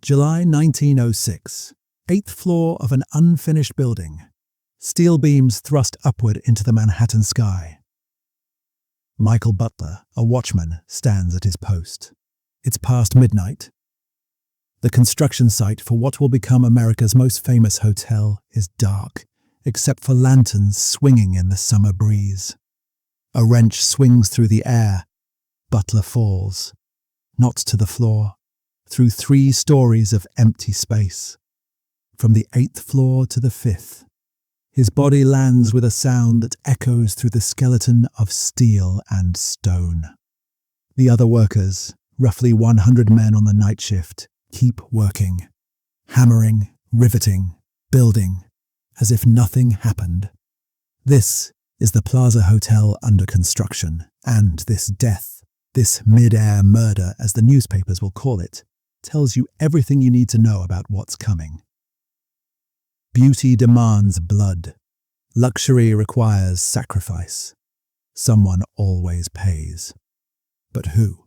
July 1906. 8th floor of an unfinished building. Steel beams thrust upward into the Manhattan sky. Michael Butler, a watchman, stands at his post. It's past midnight. The construction site for what will become America's most famous hotel is dark, except for lanterns swinging in the summer breeze. A wrench swings through the air. Butler falls, not to the floor, through 3 stories of empty space. From the 8th floor to the 5th. His body lands with a sound that echoes through the skeleton of steel and stone. The other workers, roughly 100 men on the night shift, keep working, hammering, riveting, building, as if nothing happened. This is the Plaza Hotel under construction, and this death, this mid-air murder, as the newspapers will call it, tells you everything you need to know about what's coming. Beauty demands blood. Luxury requires sacrifice. Someone always pays. But who?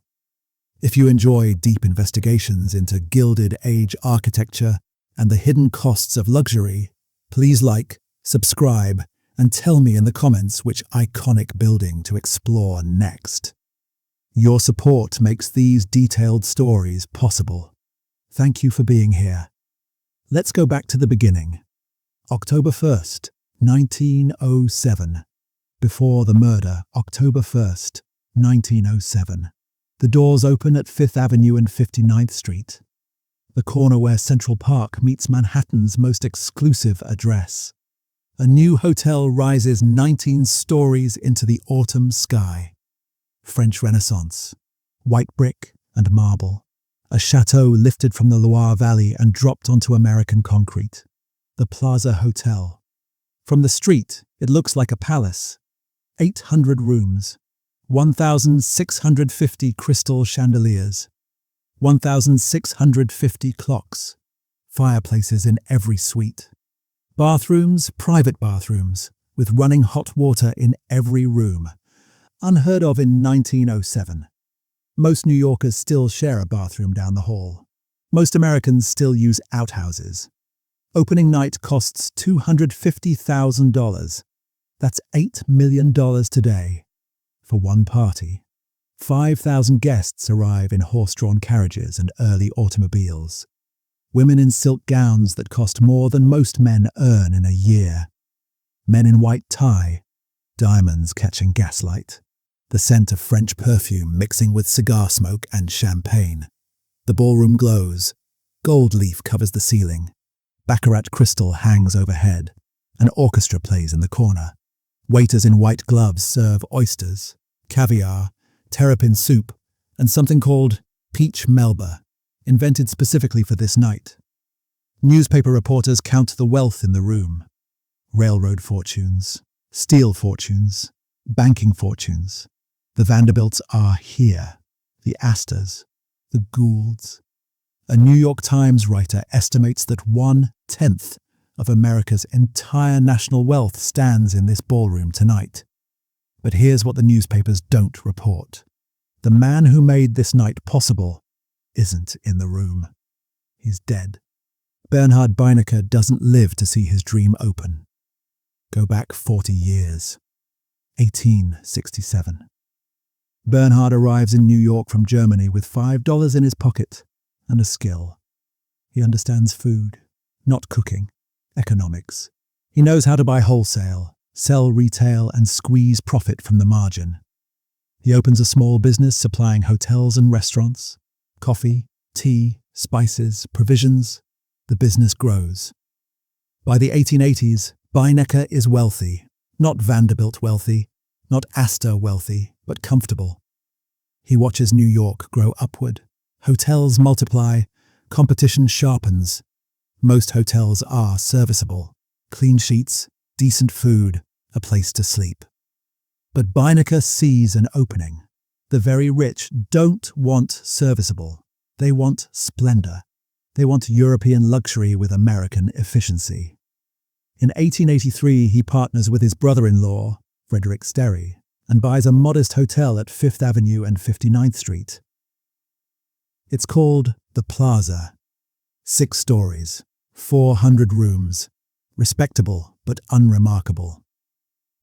If you enjoy deep investigations into Gilded Age architecture and the hidden costs of luxury, please like, subscribe, and tell me in the comments which iconic building to explore next. Your support makes these detailed stories possible. Thank you for being here. Let's go back to the beginning. October 1st, 1907. Before the murder, October 1st, 1907. The doors open at 5th Avenue and 59th Street. The corner where Central Park meets Manhattan's most exclusive address. A new hotel rises 19 stories into the autumn sky. French Renaissance, white brick and marble. A chateau lifted from the Loire Valley and dropped onto American concrete. The Plaza Hotel. From the street, it looks like a palace. 800 rooms, 1,650 crystal chandeliers, 1,650 clocks, fireplaces in every suite. Bathrooms, private bathrooms, with running hot water in every room. Unheard of in 1907. Most New Yorkers still share a bathroom down the hall. Most Americans still use outhouses. Opening night costs $250,000. That's $8 million today. For one party. 5,000 guests arrive in horse-drawn carriages and early automobiles. Women in silk gowns that cost more than most men earn in a year. Men in white tie, diamonds catching gaslight. The scent of French perfume mixing with cigar smoke and champagne. The ballroom glows. Gold leaf covers the ceiling. Baccarat crystal hangs overhead. An orchestra plays in the corner. Waiters in white gloves serve oysters, caviar, terrapin soup, and something called peach melba, invented specifically for this night. Newspaper reporters count the wealth in the room. Railroad fortunes, steel fortunes, banking fortunes. The Vanderbilts are here. The Astors, the Goulds. A New York Times writer estimates that 1/10 of America's entire national wealth stands in this ballroom tonight. But here's what the newspapers don't report. The man who made this night possible isn't in the room. He's dead. Bernhard Beinecker doesn't live to see his dream open. Go back 40 years. 1867. Bernhard arrives in New York from Germany with $5 in his pocket and a skill. He understands food, not cooking, economics. He knows how to buy wholesale, sell retail, and squeeze profit from the margin. He opens a small business supplying hotels and restaurants, coffee, tea, spices, provisions. The business grows. By the 1880s, Beinecker is wealthy, not Vanderbilt wealthy, not Astor wealthy, but comfortable. He watches New York grow upward. Hotels multiply, competition sharpens. Most hotels are serviceable. Clean sheets, decent food, a place to sleep. But Beinecker sees an opening. The very rich don't want serviceable. They want splendor. They want European luxury with American efficiency. In 1883, he partners with his brother-in-law, Frederick Sterry, and buys a modest hotel at 5th Avenue and 59th Street. It's called the Plaza. 6 stories, 400 rooms. Respectable but unremarkable.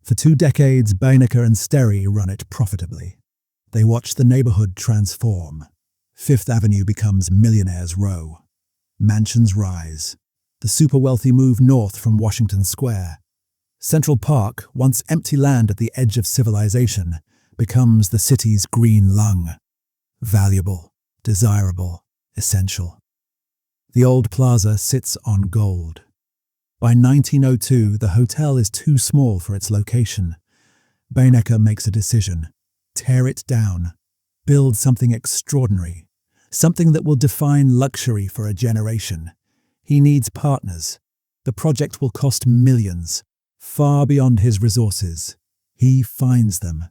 For 2 decades, Beinecker and Sterry run it profitably. They watch the neighborhood transform. Fifth Avenue becomes Millionaires' Row. Mansions rise. The super-wealthy move north from Washington Square. Central Park, once empty land at the edge of civilization, becomes the city's green lung. Valuable, desirable, essential. The old Plaza sits on gold. By 1902, the hotel is too small for its location. Beinecker makes a decision. Tear it down. Build something extraordinary. Something that will define luxury for a generation. He needs partners. The project will cost millions, far beyond his resources. He finds them.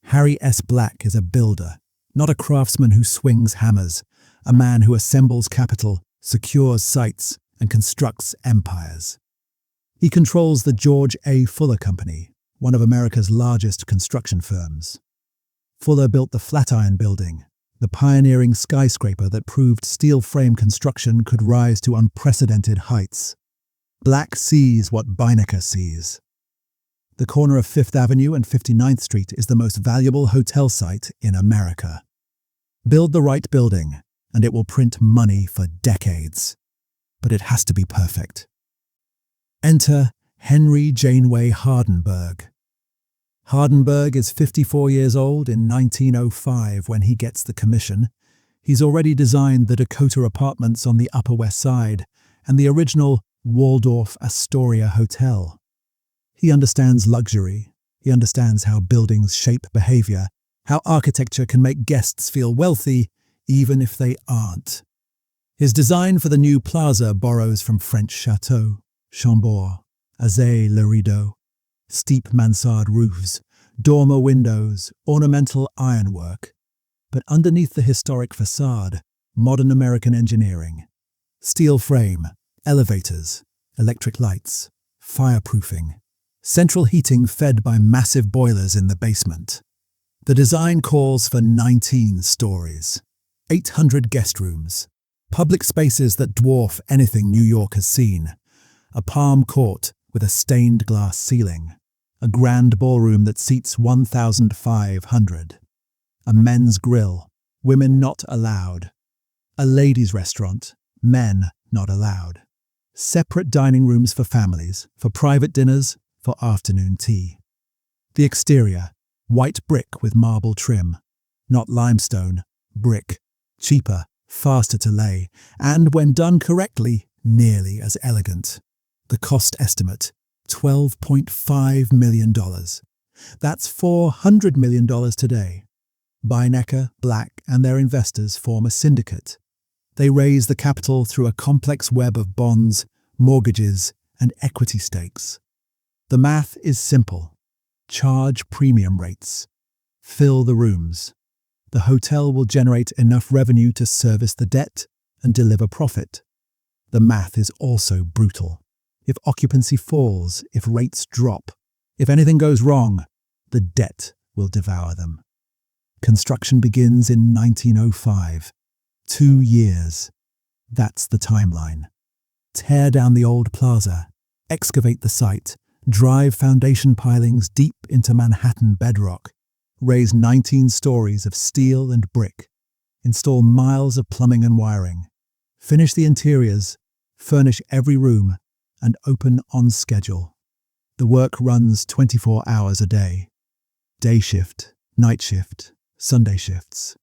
Harry S. Black is a builder, not a craftsman who swings hammers, a man who assembles capital, secures sites, and constructs empires. He controls the George A. Fuller Company, one of America's largest construction firms. Fuller built the Flatiron Building, the pioneering skyscraper that proved steel frame construction could rise to unprecedented heights. Black sees what Beinecker sees. The corner of 5th Avenue and 59th Street is the most valuable hotel site in America. Build the right building, and it will print money for decades. But it has to be perfect. Enter Henry Janeway Hardenberg. Hardenberg is 54 years old in 1905 when he gets the commission. He's already designed the Dakota Apartments on the Upper West Side and the original Waldorf Astoria Hotel. He understands luxury. He understands how buildings shape behavior, how architecture can make guests feel wealthy even if they aren't. His design for the new Plaza borrows from French chateaux, Chambord, Azay le Rideau, steep mansard roofs, dormer windows, ornamental ironwork. But underneath the historic facade, modern American engineering. Steel frame, elevators, electric lights, fireproofing, central heating fed by massive boilers in the basement. The design calls for 19 stories, 800 guest rooms, public spaces that dwarf anything New York has seen, a palm court with a stained glass ceiling, a grand ballroom that seats 1,500, a men's grill, women not allowed, a ladies' restaurant, men not allowed, separate dining rooms for families, for private dinners, for afternoon tea. The exterior, white brick with marble trim, not limestone, brick, cheaper, faster to lay, and when done correctly, nearly as elegant. The cost estimate, $12.5 million. That's $400 million today. Beinecker, Black, and their investors form a syndicate. They raise the capital through a complex web of bonds, mortgages, and equity stakes. The math is simple. Charge premium rates. Fill the rooms. The hotel will generate enough revenue to service the debt and deliver profit. The math is also brutal. If occupancy falls, if rates drop, if anything goes wrong, the debt will devour them. Construction begins in 1905. 2 years. That's the timeline. Tear down the old plaza, excavate the site, drive foundation pilings deep into Manhattan bedrock, raise 19 stories of steel and brick, install miles of plumbing and wiring, finish the interiors, furnish every room, and open on schedule. The work runs 24 hours a day. Day shift, night shift, Sunday shifts.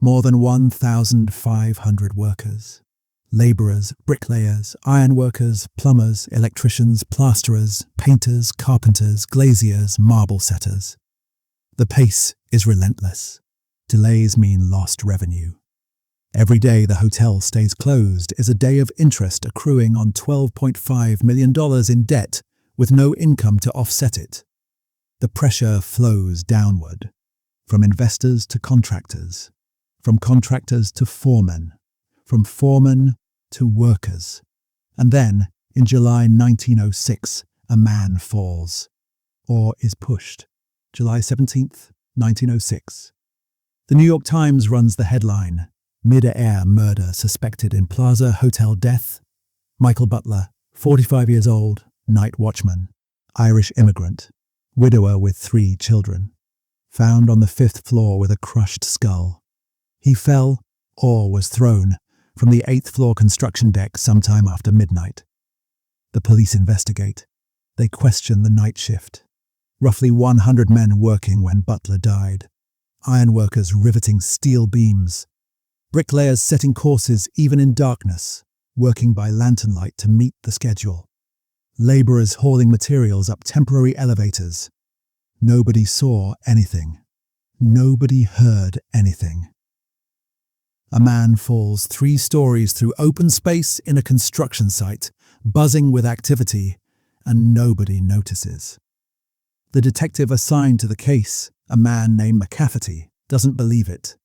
More than 1,500 workers. Labourers, bricklayers, ironworkers, plumbers, electricians, plasterers, painters, carpenters, glaziers, marble setters. The pace is relentless. Delays mean lost revenue. Every day the hotel stays closed is a day of interest accruing on $12.5 million in debt with no income to offset it. The pressure flows downward, from investors to contractors, from contractors to foremen, from foremen to workers. And then, in July 1906, a man falls, or is pushed. July 17th, 1906. The New York Times runs the headline, Mid-air murder suspected in Plaza hotel death. Michael Butler, 45 years old, night watchman, Irish immigrant, widower with 3 children. Found on the 5th floor with a crushed skull. He fell, or was thrown, from the 8th floor construction deck sometime after midnight. The police investigate. They question the night shift. Roughly 100 men working when Butler died. Ironworkers riveting steel beams. Bricklayers setting courses even in darkness, working by lantern light to meet the schedule. Labourers hauling materials up temporary elevators. Nobody saw anything. Nobody heard anything. A man falls 3 stories through open space in a construction site, buzzing with activity, and nobody notices. The detective assigned to the case, a man named McCafferty, doesn't believe it.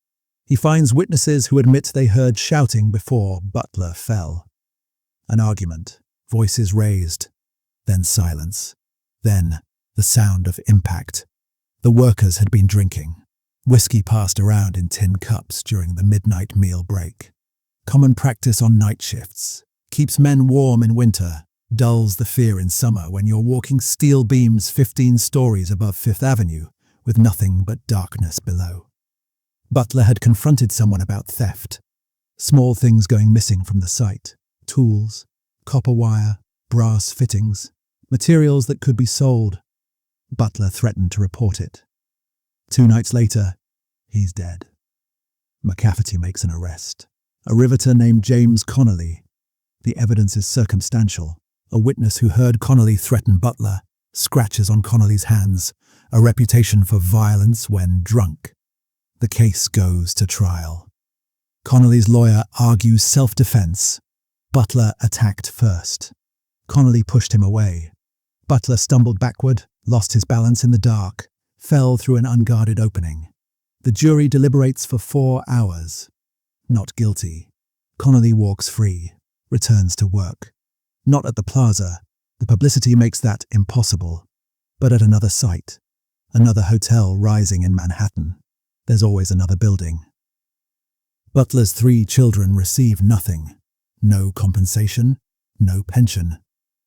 He finds witnesses who admit they heard shouting before Butler fell. An argument, voices raised, then silence, then the sound of impact. The workers had been drinking. Whiskey passed around in tin cups during the midnight meal break. Common practice on night shifts. Keeps men warm in winter, dulls the fear in summer when you're walking steel beams 15 stories above 5th Avenue with nothing but darkness below. Butler had confronted someone about theft. Small things going missing from the site. Tools, copper wire, brass fittings, materials that could be sold. Butler threatened to report it. 2 nights later, he's dead. McCafferty makes an arrest. A riveter named James Connolly. The evidence is circumstantial. A witness who heard Connolly threaten Butler, scratches on Connolly's hands, a reputation for violence when drunk. The case goes to trial. Connolly's lawyer argues self-defense. Butler attacked first. Connolly pushed him away. Butler stumbled backward, lost his balance in the dark, fell through an unguarded opening. The jury deliberates for 4 hours. Not guilty. Connolly walks free, returns to work. Not at the Plaza. The publicity makes that impossible. But at another site. Another hotel rising in Manhattan. There's always another building. Butler's 3 children receive nothing. No compensation, no pension,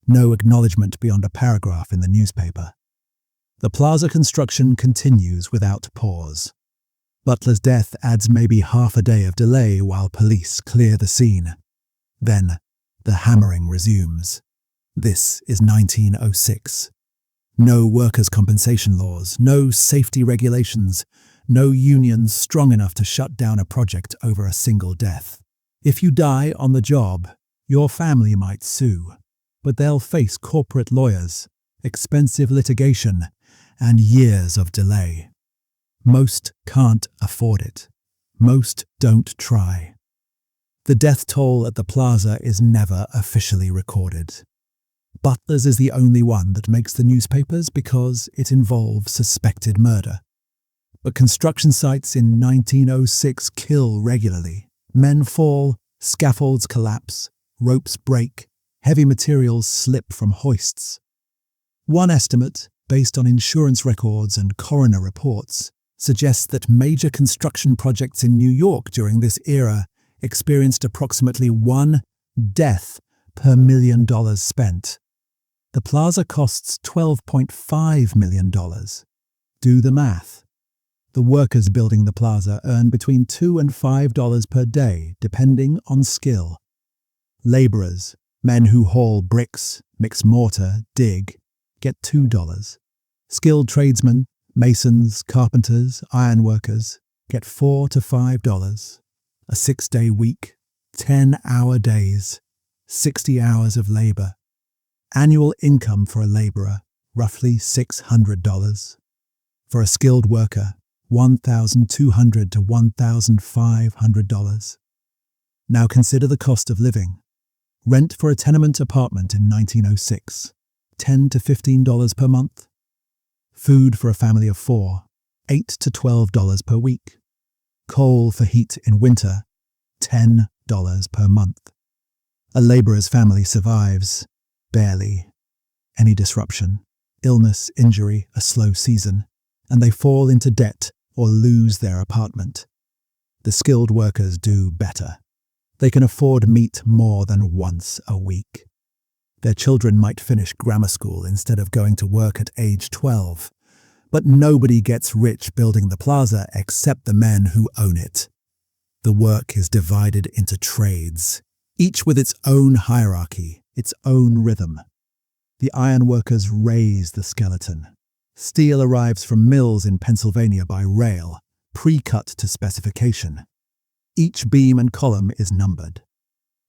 no acknowledgement beyond a paragraph in the newspaper. The Plaza construction continues without pause. Butler's death adds maybe half a day of delay while police clear the scene. Then, the hammering resumes. This is 1906. No workers' compensation laws, no safety regulations, no unions strong enough to shut down a project over a single death. If you die on the job, your family might sue, but they'll face corporate lawyers, expensive litigation, and years of delay. Most can't afford it. Most don't try. The death toll at the Plaza is never officially recorded. Butler's is the only one that makes the newspapers because it involves suspected murder. But construction sites in 1906 kill regularly. Men fall, scaffolds collapse, ropes break, heavy materials slip from hoists. One estimate, based on insurance records and coroner reports, suggests that major construction projects in New York during this era experienced approximately 1 death per $1 million spent. The Plaza costs $12.5 million. Do the math. The workers building the Plaza earn between $2 and $5 per day, depending on skill. Labourers, men who haul bricks, mix mortar, dig, get $2. Skilled tradesmen, masons, carpenters, ironworkers, get $4 to $5. A 6-day week, 10-hour days, 60 hours of labour. Annual income for a labourer, roughly $600. For a skilled worker, $1,200 to $1,500. Now consider the cost of living. Rent for a tenement apartment in 1906, $10 to $15 per month. Food for a family of 4, $8 to $12 per week. Coal for heat in winter, $10 per month. A labourer's family survives, barely. Any disruption, illness, injury, a slow season, and they fall into debt or lose their apartment. The skilled workers do better. They can afford meat more than once a week. Their children might finish grammar school instead of going to work at age 12. But nobody gets rich building the plaza except the men who own it. The work is divided into trades, each with its own hierarchy, its own rhythm. The ironworkers raise the skeleton. Steel arrives from mills in Pennsylvania by rail, pre-cut to specification. Each beam and column is numbered.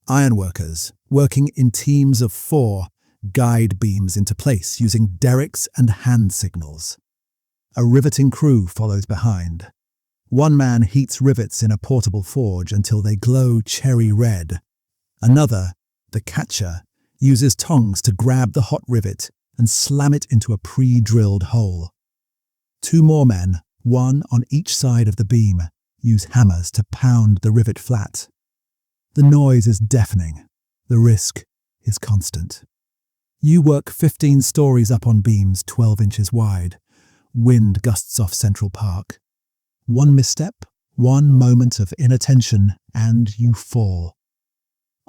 Ironworkers, working in teams of 4, guide beams into place using derricks and hand signals. A riveting crew follows behind. One man heats rivets in a portable forge until they glow cherry red. Another, the catcher, uses tongs to grab the hot rivet and slam it into a pre-drilled hole. 2 more men, one on each side of the beam, use hammers to pound the rivet flat. The noise is deafening. The risk is constant. You work 15 stories up on beams 12 inches wide. Wind gusts off Central Park. One misstep, one moment of inattention, and you fall.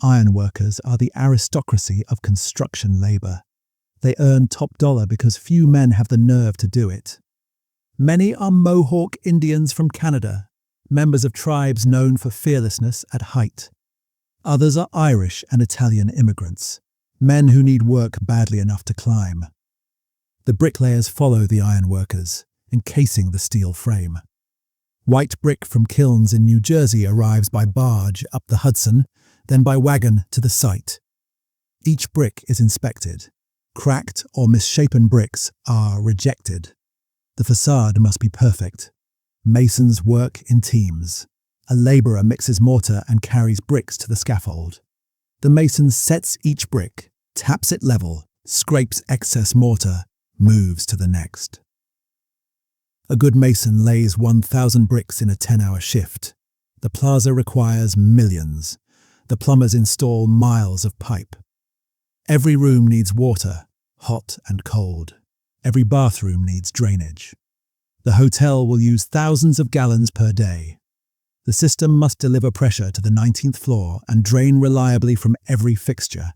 Ironworkers are the aristocracy of construction labor. They earn top dollar because few men have the nerve to do it. Many are Mohawk Indians from Canada, members of tribes known for fearlessness at height. Others are Irish and Italian immigrants, men who need work badly enough to climb. The bricklayers follow the ironworkers, encasing the steel frame. White brick from kilns in New Jersey arrives by barge up the Hudson, then by wagon to the site. Each brick is inspected. Cracked or misshapen bricks are rejected. The facade must be perfect. Masons work in teams. A labourer mixes mortar and carries bricks to the scaffold. The mason sets each brick, taps it level, scrapes excess mortar, moves to the next. A good mason lays 1,000 bricks in a 10-hour shift. The plaza requires millions. The plumbers install miles of pipe. Every room needs water, hot and cold. Every bathroom needs drainage. The hotel will use thousands of gallons per day. The system must deliver pressure to the 19th floor and drain reliably from every fixture.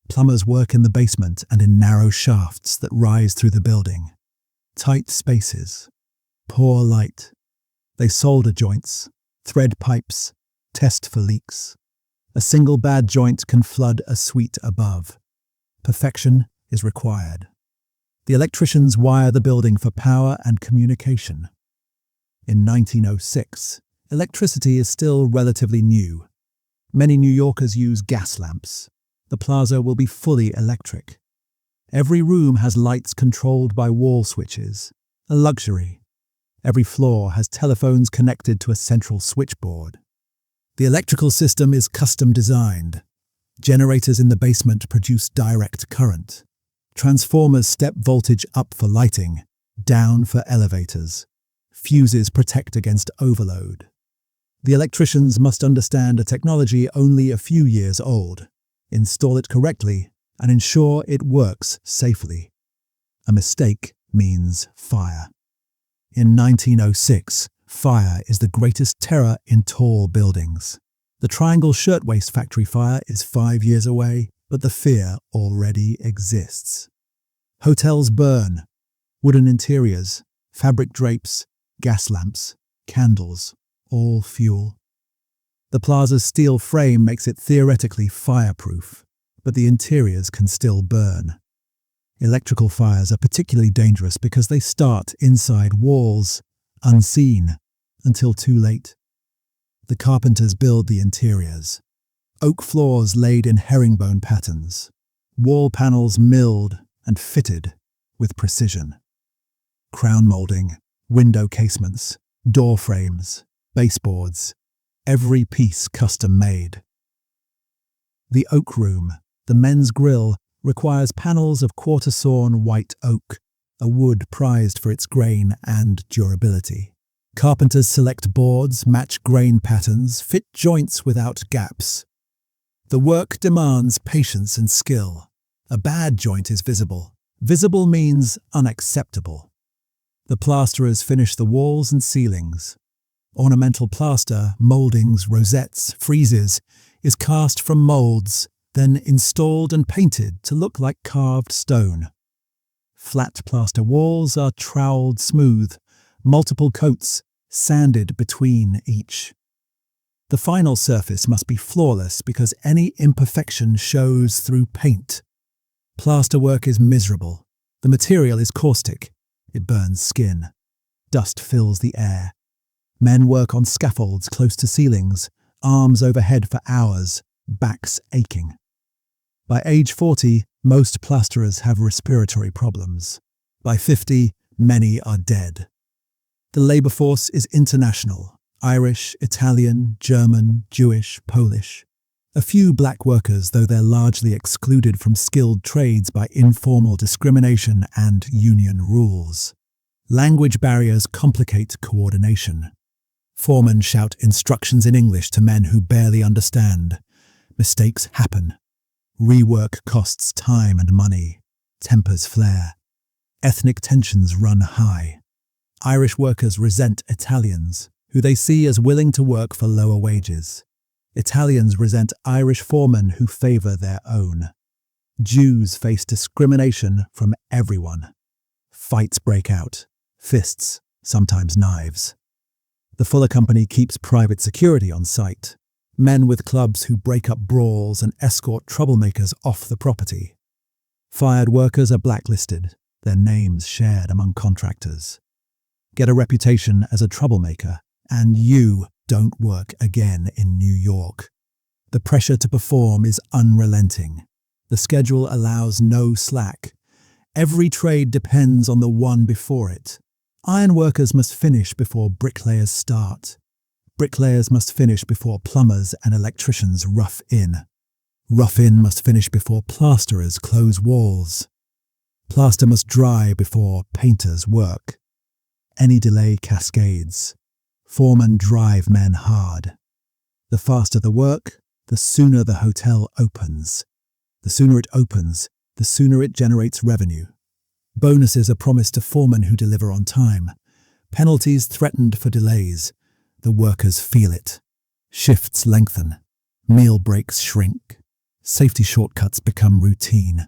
Plumbers work in the basement and in narrow shafts that rise through the building. Tight spaces. Poor light. They solder joints, thread pipes, test for leaks. A single bad joint can flood a suite above. Perfection is required. The electricians wire the building for power and communication. In 1906, electricity is still relatively new. Many New Yorkers use gas lamps. The plaza will be fully electric. Every room has lights controlled by wall switches, a luxury. Every floor has telephones connected to a central switchboard. The electrical system is custom designed. Generators in the basement produce direct current. Transformers step voltage up for lighting, down for elevators. Fuses protect against overload. The electricians must understand a technology only a few years old, install it correctly, and ensure it works safely. A mistake means fire. In 1906, fire is the greatest terror in tall buildings. The Triangle Shirtwaist Factory fire is 5 years away, but the fear already exists. Hotels burn. Wooden interiors, fabric drapes, gas lamps, candles, all fuel. The plaza's steel frame makes it theoretically fireproof, but the interiors can still burn. Electrical fires are particularly dangerous because they start inside walls, unseen, until too late. The carpenters build the interiors. Oak floors laid in herringbone patterns. Wall panels milled and fitted with precision. Crown moulding, window casements, door frames, baseboards, every piece custom made. The oak room, the men's grill, requires panels of quarter-sawn white oak, a wood prized for its grain and durability. Carpenters select boards, match grain patterns, fit joints without gaps. The work demands patience and skill. A bad joint is visible. Visible means unacceptable. The plasterers finish the walls and ceilings. Ornamental plaster, mouldings, rosettes, friezes, is cast from moulds, then installed and painted to look like carved stone. Flat plaster walls are troweled smooth, multiple coats sanded between each. The final surface must be flawless because any imperfection shows through paint. Plasterwork is miserable. The material is caustic. It burns skin. Dust fills the air. Men work on scaffolds close to ceilings, arms overhead for hours, backs aching. By age 40, most plasterers have respiratory problems. By 50, many are dead. The labour force is international. Irish, Italian, German, Jewish, Polish. A few black workers, though they're largely excluded from skilled trades by informal discrimination and union rules. Language barriers complicate coordination. Foremen shout instructions in English to men who barely understand. Mistakes happen. Rework costs time and money. Tempers flare. Ethnic tensions run high. Irish workers resent Italians, who they see as willing to work for lower wages. Italians resent Irish foremen who favour their own. Jews face discrimination from everyone. Fights break out. Fists, sometimes knives. The Fuller Company keeps private security on site. Men with clubs who break up brawls and escort troublemakers off the property. Fired workers are blacklisted, their names shared among contractors. Get a reputation as a troublemaker, and you don't work again in New York. The pressure to perform is unrelenting. The schedule allows no slack. Every trade depends on the one before it. Ironworkers must finish before bricklayers start. Bricklayers must finish before plumbers and electricians rough in. Rough-in must finish before plasterers close walls. Plaster must dry before painters work. Any delay cascades. Foremen drive men hard. The faster the work, the sooner the hotel opens. The sooner it opens, the sooner it generates revenue. Bonuses are promised to foremen who deliver on time. Penalties threatened for delays. The workers feel it. Shifts lengthen. Meal breaks shrink. Safety shortcuts become routine.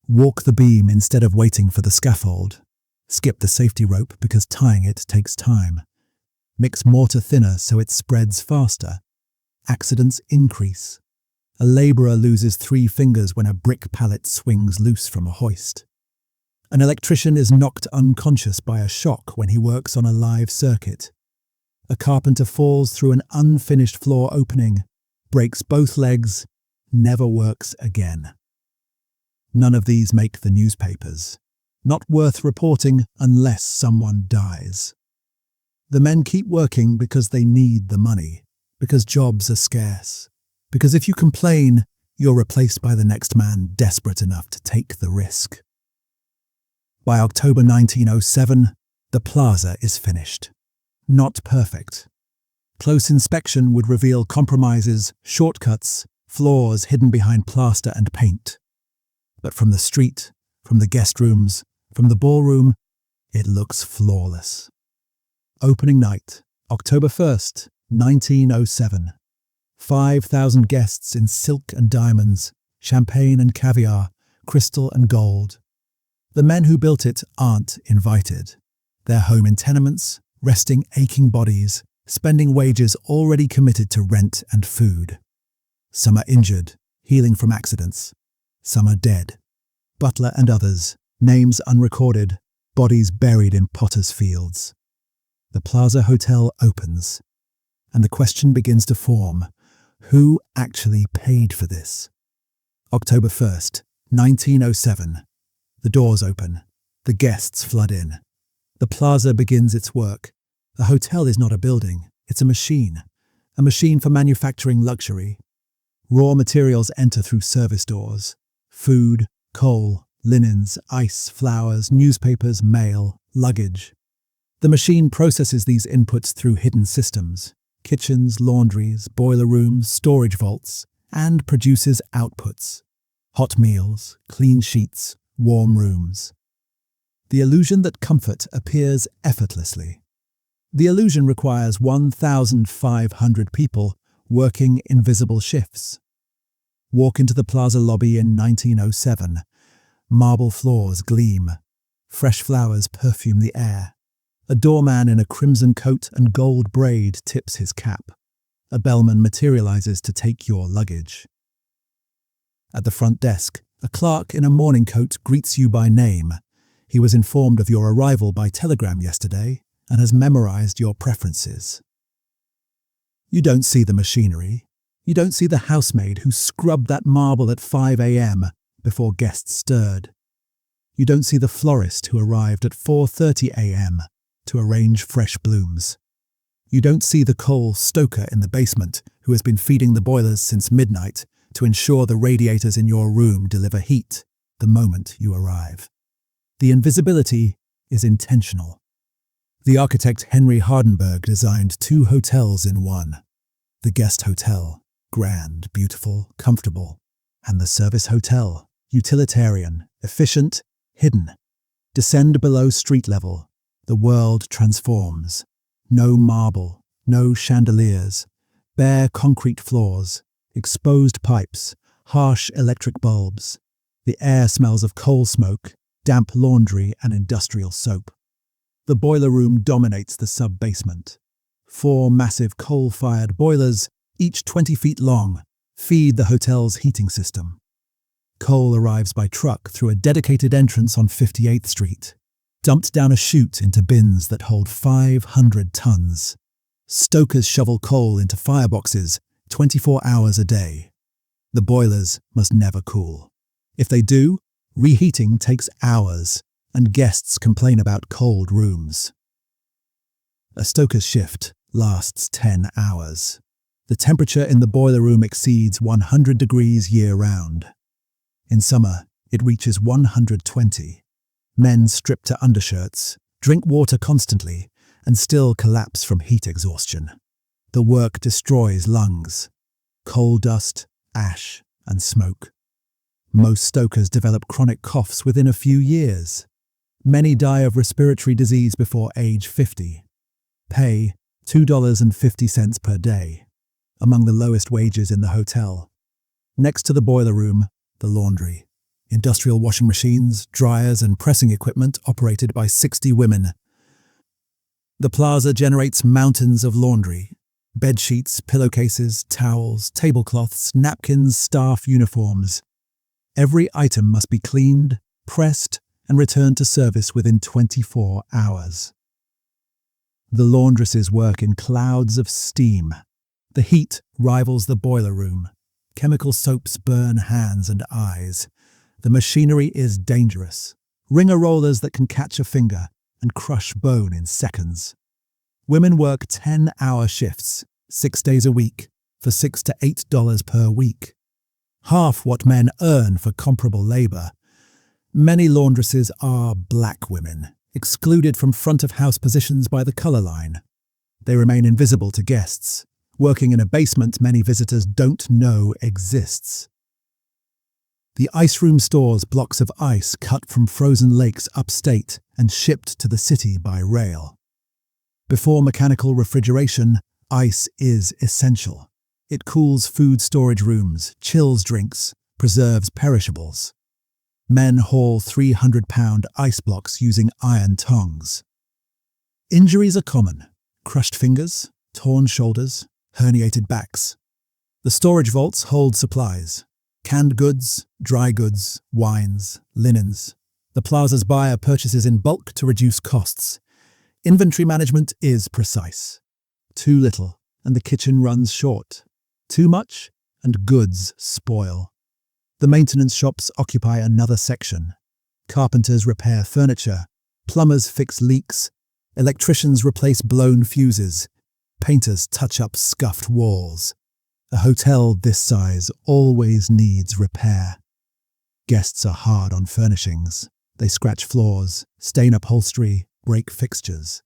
Walk the beam instead of waiting for the scaffold. Skip the safety rope because tying it takes time. Mix mortar thinner so it spreads faster. Accidents increase. A labourer loses 3 fingers when a brick pallet swings loose from a hoist. An electrician is knocked unconscious by a shock when he works on a live circuit. A carpenter falls through an unfinished floor opening, breaks both legs, never works again. None of these make the newspapers. Not worth reporting unless someone dies. The men keep working because they need the money, because jobs are scarce, because if you complain, you're replaced by the next man desperate enough to take the risk. By October 1907, the Plaza is finished. Not perfect. Close inspection would reveal compromises, shortcuts, flaws hidden behind plaster and paint. But from the street, from the guest rooms, from the ballroom, it looks flawless. Opening night, October 1st, 1907. 5,000 guests in silk and diamonds, champagne and caviar, crystal and gold. The men who built it aren't invited. They're home in tenements, resting aching bodies, spending wages already committed to rent and food. Some are injured, healing from accidents. Some are dead. Butler and others, names unrecorded, bodies buried in potters' fields. The Plaza Hotel opens, and the question begins to form: who actually paid for this? October 1st, 1907. The doors open. The guests flood in. The Plaza begins its work. The hotel is not a building, it's a machine for manufacturing luxury. Raw materials enter through service doors. Food, coal, linens, ice, flowers, newspapers, mail, luggage. The machine processes these inputs through hidden systems, kitchens, laundries, boiler rooms, storage vaults, and produces outputs. Hot meals, clean sheets, warm rooms. The illusion that comfort appears effortlessly. The illusion requires 1,500 people working invisible shifts. Walk into the Plaza lobby in 1907. Marble floors gleam. Fresh flowers perfume the air. A doorman in a crimson coat and gold braid tips his cap. A bellman materializes to take your luggage. At the front desk, a clerk in a morning coat greets you by name. He was informed of your arrival by telegram yesterday and has memorized your preferences. You don't see the machinery. You don't see the housemaid who scrubbed that marble at 5 a.m. before guests stirred. You don't see the florist who arrived at 4:30 a.m. to arrange fresh blooms. You don't see the coal stoker in the basement who has been feeding the boilers since midnight to ensure the radiators in your room deliver heat the moment you arrive. The invisibility is intentional. The architect Henry Hardenberg designed 2 hotels in one. The guest hotel, grand, beautiful, comfortable, and the service hotel, utilitarian, efficient, hidden. Descend below street level. The world transforms. No marble, no chandeliers, bare concrete floors, exposed pipes, harsh electric bulbs. The air smells of coal smoke, damp laundry and industrial soap. The boiler room dominates the sub-basement. 4 massive coal-fired boilers, each 20 feet long, feed the hotel's heating system. Coal arrives by truck through a dedicated entrance on 58th Street, dumped down a chute into bins that hold 500 tons. Stokers shovel coal into fireboxes 24 hours a day. The boilers must never cool. If they do, reheating takes hours, and guests complain about cold rooms. A stoker's shift lasts 10 hours. The temperature in the boiler room exceeds 100 degrees year-round. In summer, it reaches 120. Men strip to undershirts, drink water constantly, and still collapse from heat exhaustion. The work destroys lungs. Coal dust, ash, and smoke. Most stokers develop chronic coughs within a few years. Many die of respiratory disease before age 50. Pay $2.50 per day, among the lowest wages in the hotel. Next to the boiler room, the laundry. Industrial washing machines, dryers, and pressing equipment operated by 60 women. The Plaza generates mountains of laundry. Bedsheets, pillowcases, towels, tablecloths, napkins, staff uniforms. Every item must be cleaned, pressed, and returned to service within 24 hours. The laundresses work in clouds of steam. The heat rivals the boiler room. Chemical soaps burn hands and eyes. The machinery is dangerous. Wringer rollers that can catch a finger and crush bone in seconds. Women work 10-hour shifts, 6 days a week, for $6 to $8 per week. Half what men earn for comparable labor. Many laundresses are black women, excluded from front-of-house positions by the color line. They remain invisible to guests, working in a basement many visitors don't know exists. The ice room stores blocks of ice cut from frozen lakes upstate and shipped to the city by rail. Before mechanical refrigeration, ice is essential. It cools food storage rooms, chills drinks, preserves perishables. Men haul 300-pound ice blocks using iron tongs. Injuries are common: crushed fingers, torn shoulders, herniated backs. The storage vaults hold supplies: canned goods, dry goods, wines, linens. The Plaza's buyer purchases in bulk to reduce costs. Inventory management is precise. Too little, and the kitchen runs short. Too much, and goods spoil. The maintenance shops occupy another section. Carpenters repair furniture. Plumbers fix leaks. Electricians replace blown fuses. Painters touch up scuffed walls. A hotel this size always needs repair. Guests are hard on furnishings. They scratch floors, stain upholstery, break fixtures.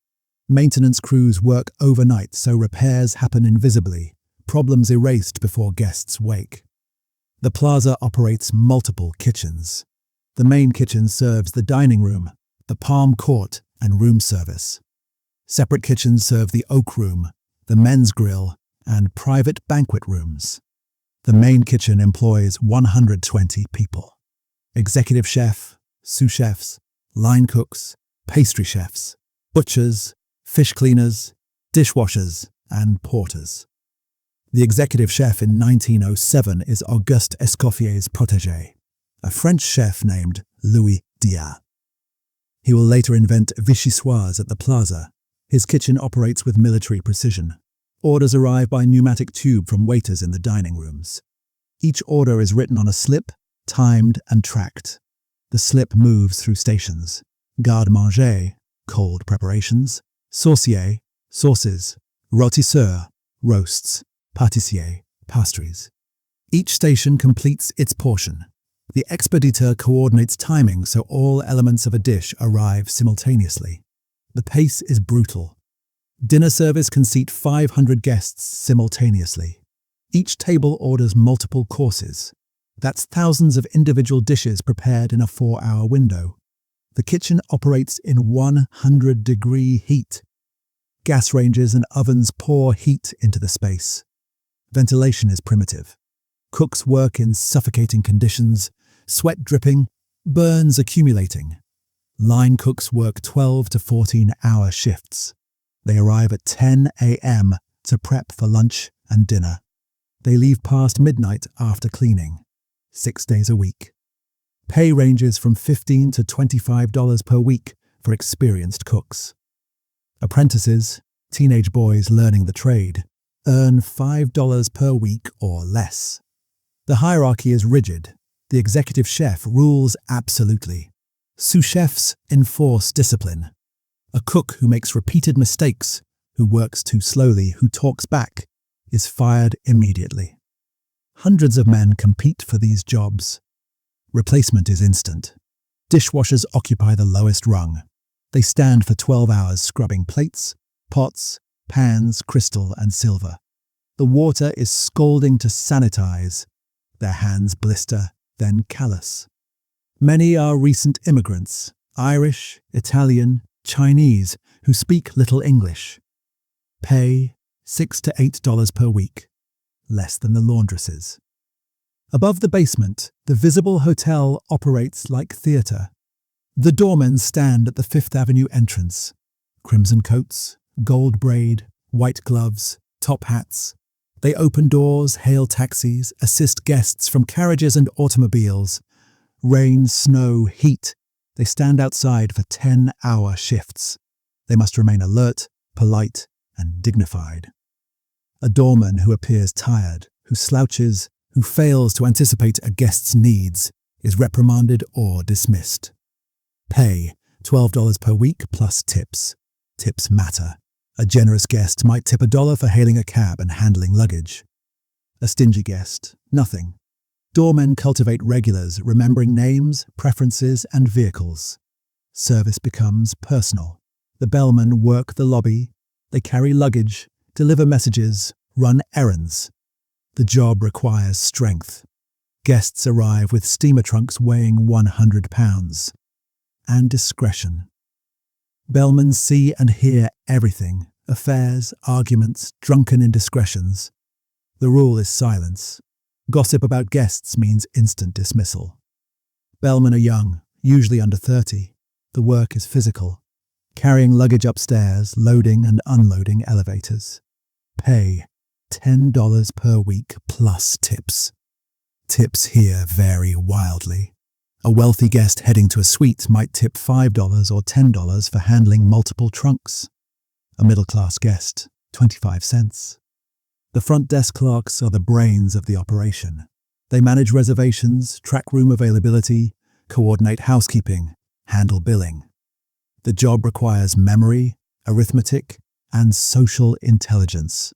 Maintenance crews work overnight so repairs happen invisibly, problems erased before guests wake. The Plaza operates multiple kitchens. The main kitchen serves the dining room, the palm court, and room service. Separate kitchens serve the oak room, the men's grill, and private banquet rooms. The main kitchen employs 120 people. Executive chef, sous chefs, line cooks, pastry chefs, butchers, fish cleaners, dishwashers, and porters. The executive chef in 1907 is Auguste Escoffier's protégé, a French chef named Louis Diat. He will later invent vichyssoise at the Plaza. His kitchen operates with military precision. Orders arrive by pneumatic tube from waiters in the dining rooms. Each order is written on a slip, timed and tracked. The slip moves through stations: garde-manger, cold preparations; saucier, sauces; rôtisseur, roasts; pâtissier, pastries. Each station completes its portion. The expediteur coordinates timing so all elements of a dish arrive simultaneously. The pace is brutal. Dinner service can seat 500 guests simultaneously. Each table orders multiple courses. That's thousands of individual dishes prepared in a 4-hour window. The kitchen operates in 100-degree heat. Gas ranges and ovens pour heat into the space. Ventilation is primitive. Cooks work in suffocating conditions, sweat dripping, burns accumulating. Line cooks work 12 to 14-hour shifts. They arrive at 10 a.m. to prep for lunch and dinner. They leave past midnight after cleaning, 6 days a week. Pay ranges from $15 to $25 per week for experienced cooks. Apprentices, teenage boys learning the trade, earn $5 per week or less. The hierarchy is rigid. The executive chef rules absolutely. Sous chefs enforce discipline. A cook who makes repeated mistakes, who works too slowly, who talks back, is fired immediately. Hundreds of men compete for these jobs. Replacement is instant. Dishwashers occupy the lowest rung. They stand for 12 hours scrubbing plates, pots, pans, crystal and silver. The water is scalding to sanitize. Their hands blister, then callous. Many are recent immigrants, Irish, Italian, Chinese, who speak little English. Pay $6 to $8 per week, less than the laundresses. Above the basement, the visible hotel operates like theatre. The doormen stand at the Fifth Avenue entrance. Crimson coats, gold braid, white gloves, top hats. They open doors, hail taxis, assist guests from carriages and automobiles. Rain, snow, heat. They stand outside for 10-hour shifts. They must remain alert, polite, and dignified. A doorman who appears tired, who slouches, who fails to anticipate a guest's needs, is reprimanded or dismissed. Pay $12 per week plus tips. Tips matter. A generous guest might tip $1 for hailing a cab and handling luggage. A stingy guest, nothing. Doormen cultivate regulars, remembering names, preferences, and vehicles. Service becomes personal. The bellmen work the lobby. They carry luggage, deliver messages, run errands. The job requires strength. Guests arrive with steamer trunks weighing 100 pounds. And discretion. Bellmen see and hear everything: affairs, arguments, drunken indiscretions. The rule is silence. Gossip about guests means instant dismissal. Bellmen are young, usually under 30. The work is physical. Carrying luggage upstairs, loading and unloading elevators. Pay $10 per week plus tips. Tips here vary wildly. A wealthy guest heading to a suite might tip $5 or $10 for handling multiple trunks. A middle-class guest, 25 cents. The front desk clerks are the brains of the operation. They manage reservations, track room availability, coordinate housekeeping, handle billing. The job requires memory, arithmetic, and social intelligence.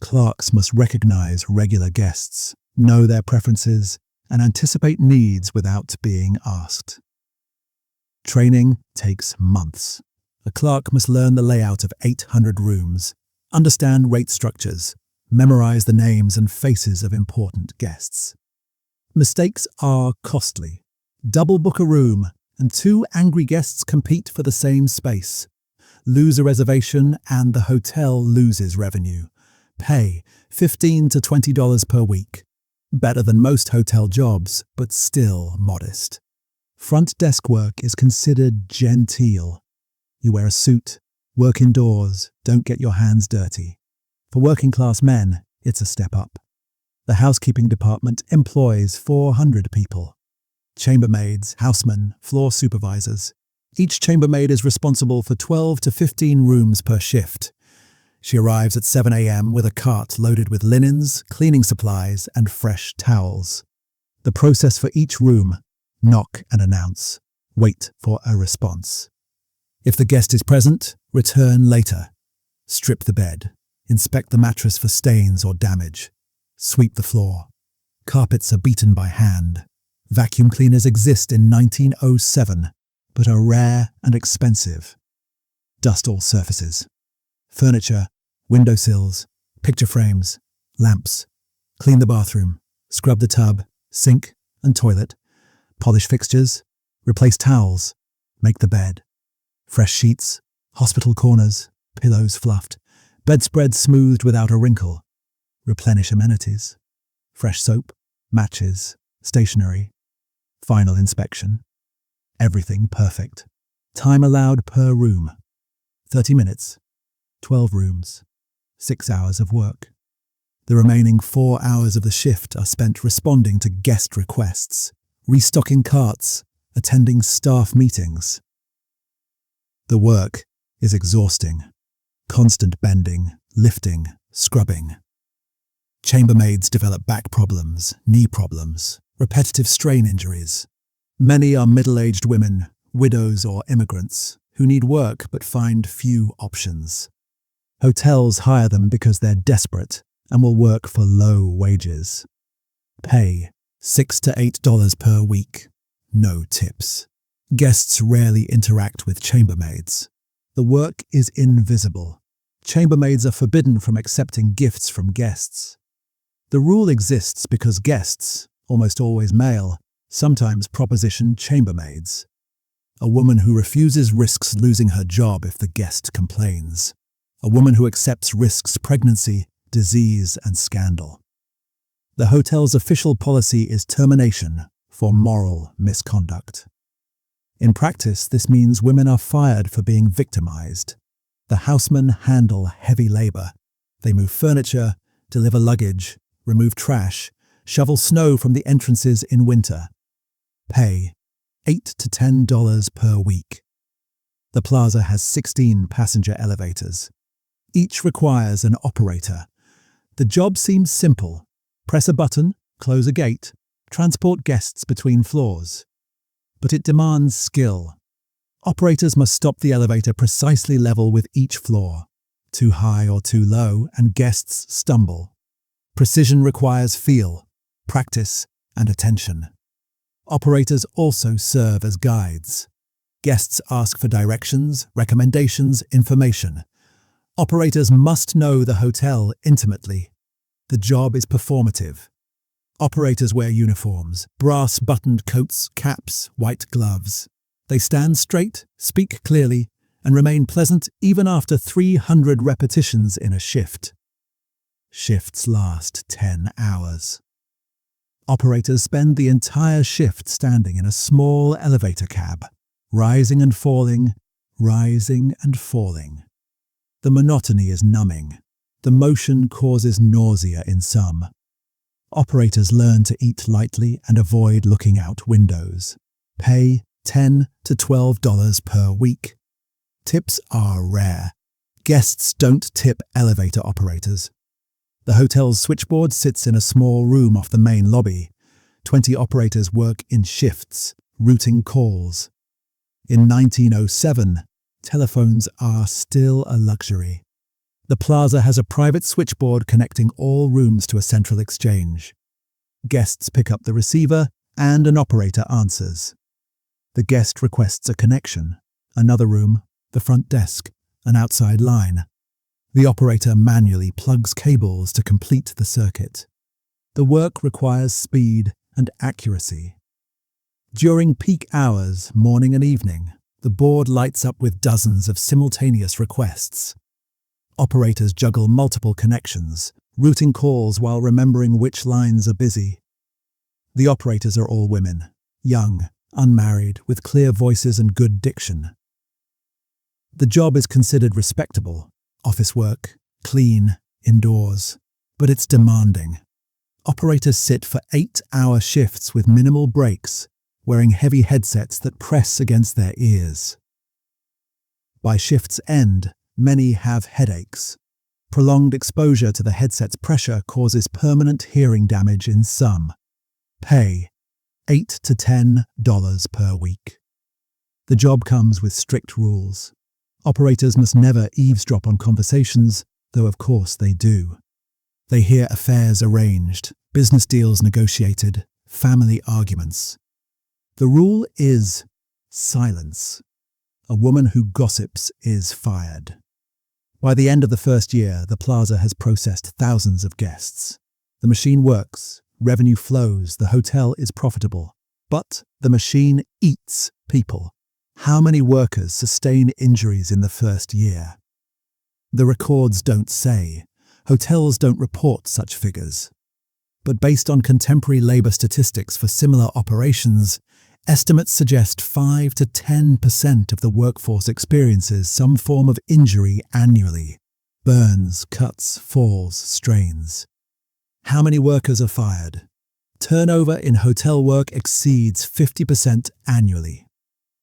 Clerks must recognize regular guests, know their preferences, and anticipate needs without being asked. Training takes months. A clerk must learn the layout of 800 rooms, understand rate structures, memorize the names and faces of important guests. Mistakes are costly. Double book a room, and 2 angry guests compete for the same space. Lose a reservation and the hotel loses revenue. Pay $15 to $20 per week. Better than most hotel jobs, but still modest. Front desk work is considered genteel. You wear a suit, work indoors, don't get your hands dirty. For working class men, it's a step up. The housekeeping department employs 400 people. Chambermaids, housemen, floor supervisors. Each chambermaid is responsible for 12 to 15 rooms per shift. She arrives at 7 a.m. with a cart loaded with linens, cleaning supplies, and fresh towels. The process for each room: knock and announce. Wait for a response. If the guest is present, return later. Strip the bed. Inspect the mattress for stains or damage. Sweep the floor. Carpets are beaten by hand. Vacuum cleaners exist in 1907, but are rare and expensive. Dust all surfaces. Furniture, windowsills, picture frames, lamps. Clean the bathroom. Scrub the tub, sink, and toilet. Polish fixtures. Replace towels. Make the bed. Fresh sheets, hospital corners, pillows fluffed, bedspread smoothed without a wrinkle. Replenish amenities. Fresh soap, matches, stationery. Final inspection. Everything perfect. Time allowed per room: 30 minutes, 12 rooms, 6 hours of work. The remaining 4 hours of the shift are spent responding to guest requests, restocking carts, attending staff meetings. The work is exhausting. Constant bending, lifting, scrubbing. Chambermaids develop back problems, knee problems, repetitive strain injuries. Many are middle-aged women, widows or immigrants, who need work but find few options. Hotels hire them because they're desperate and will work for low wages. Pay $6 to $8 per week. No tips. Guests rarely interact with chambermaids. The work is invisible. Chambermaids are forbidden from accepting gifts from guests. The rule exists because guests, almost always male, sometimes proposition chambermaids. A woman who refuses risks losing her job if the guest complains. A woman who accepts risks pregnancy, disease, and scandal. The hotel's official policy is termination for moral misconduct. In practice, this means women are fired for being victimized. The housemen handle heavy labor. They move furniture, deliver luggage, remove trash, shovel snow from the entrances in winter. Pay $8 to $10 per week. The Plaza has 16 passenger elevators. Each requires an operator. The job seems simple. Press a button, close a gate, transport guests between floors. But it demands skill. Operators must stop the elevator precisely level with each floor. Too high or too low, and guests stumble. Precision requires feel, practice, and attention. Operators also serve as guides. Guests ask for directions, recommendations, information. Operators must know the hotel intimately. The job is performative. Operators wear uniforms, brass-buttoned coats, caps, white gloves. They stand straight, speak clearly, and remain pleasant even after 300 repetitions in a shift. Shifts last 10 hours. Operators spend the entire shift standing in a small elevator cab, rising and falling, rising and falling. The monotony is numbing. The motion causes nausea in some. Operators learn to eat lightly and avoid looking out windows. Pay $10 to $12 per week. Tips are rare. Guests don't tip elevator operators. The hotel's switchboard sits in a small room off the main lobby. 20 operators work in shifts, routing calls. In 1907, telephones are still a luxury. The Plaza has a private switchboard connecting all rooms to a central exchange. Guests pick up the receiver and an operator answers. The guest requests a connection, another room, the front desk, an outside line. The operator manually plugs cables to complete the circuit. The work requires speed and accuracy. During peak hours, morning and evening, The board lights up with dozens of simultaneous requests. Operators juggle multiple connections, routing calls while remembering which lines are busy. The operators are all women, young, unmarried, with clear voices and good diction. The job is considered respectable, office work, clean, indoors, but it's demanding. Operators sit for 8-hour shifts with minimal breaks, wearing heavy headsets that press against their ears. By shift's end, many have headaches. Prolonged exposure to the headset's pressure causes permanent hearing damage in some. Pay $8 to $10 per week. The job comes with strict rules. Operators must never eavesdrop on conversations, though of course they do. They hear affairs arranged, business deals negotiated, family arguments. The rule is silence. A woman who gossips is fired. By the end of the first year, the Plaza has processed thousands of guests. The machine works, revenue flows, the hotel is profitable. But the machine eats people. How many workers sustain injuries in the first year? The records don't say. Hotels don't report such figures. But based on contemporary labor statistics for similar operations, estimates suggest 5 to 10% of the workforce experiences some form of injury annually. Burns, cuts, falls, strains. How many workers are fired? Turnover in hotel work exceeds 50% annually.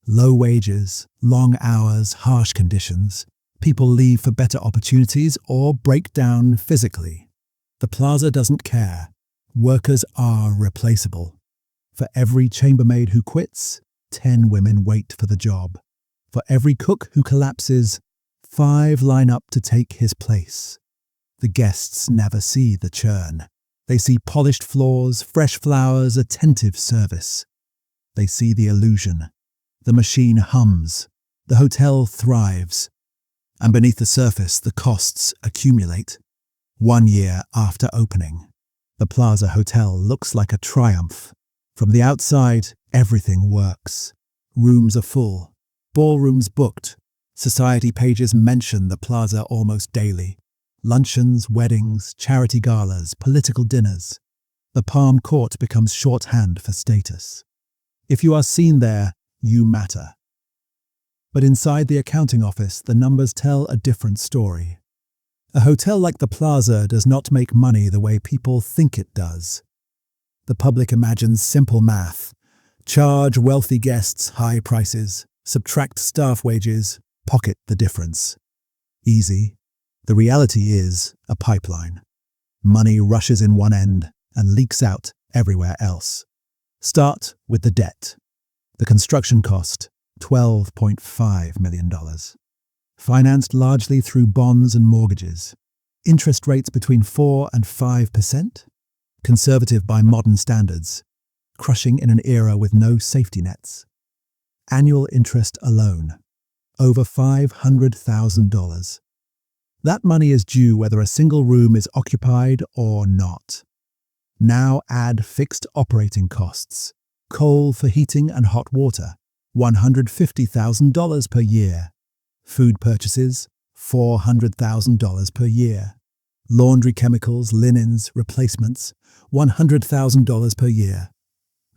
Low wages, long hours, harsh conditions. People leave for better opportunities or break down physically. The Plaza doesn't care. Workers are replaceable. For every chambermaid who quits, 10 women wait for the job. For every cook who collapses, 5 line up to take his place. The guests never see the churn. They see polished floors, fresh flowers, attentive service. They see the illusion. The machine hums. The hotel thrives. And beneath the surface, the costs accumulate. 1 year after opening, the Plaza Hotel looks like a triumph. From the outside, everything works. Rooms are full. Ballrooms booked. Society pages mention the Plaza almost daily. Luncheons, weddings, charity galas, political dinners. The Palm Court becomes shorthand for status. If you are seen there, you matter. But inside the accounting office, the numbers tell a different story. A hotel like the Plaza does not make money the way people think it does. The public imagines simple math. Charge wealthy guests high prices, subtract staff wages, pocket the difference. Easy. The reality is a pipeline. Money rushes in one end and leaks out everywhere else. Start with the debt. The construction cost, $12.5 million. Financed largely through bonds and mortgages. Interest rates between 4 and 5%. Conservative by modern standards. Crushing in an era with no safety nets. Annual interest alone, over $500,000. That money is due whether a single room is occupied or not. Now add fixed operating costs. Coal for heating and hot water, $150,000 per year. Food purchases, $400,000 per year. Laundry chemicals, linens, replacements, $100,000 per year.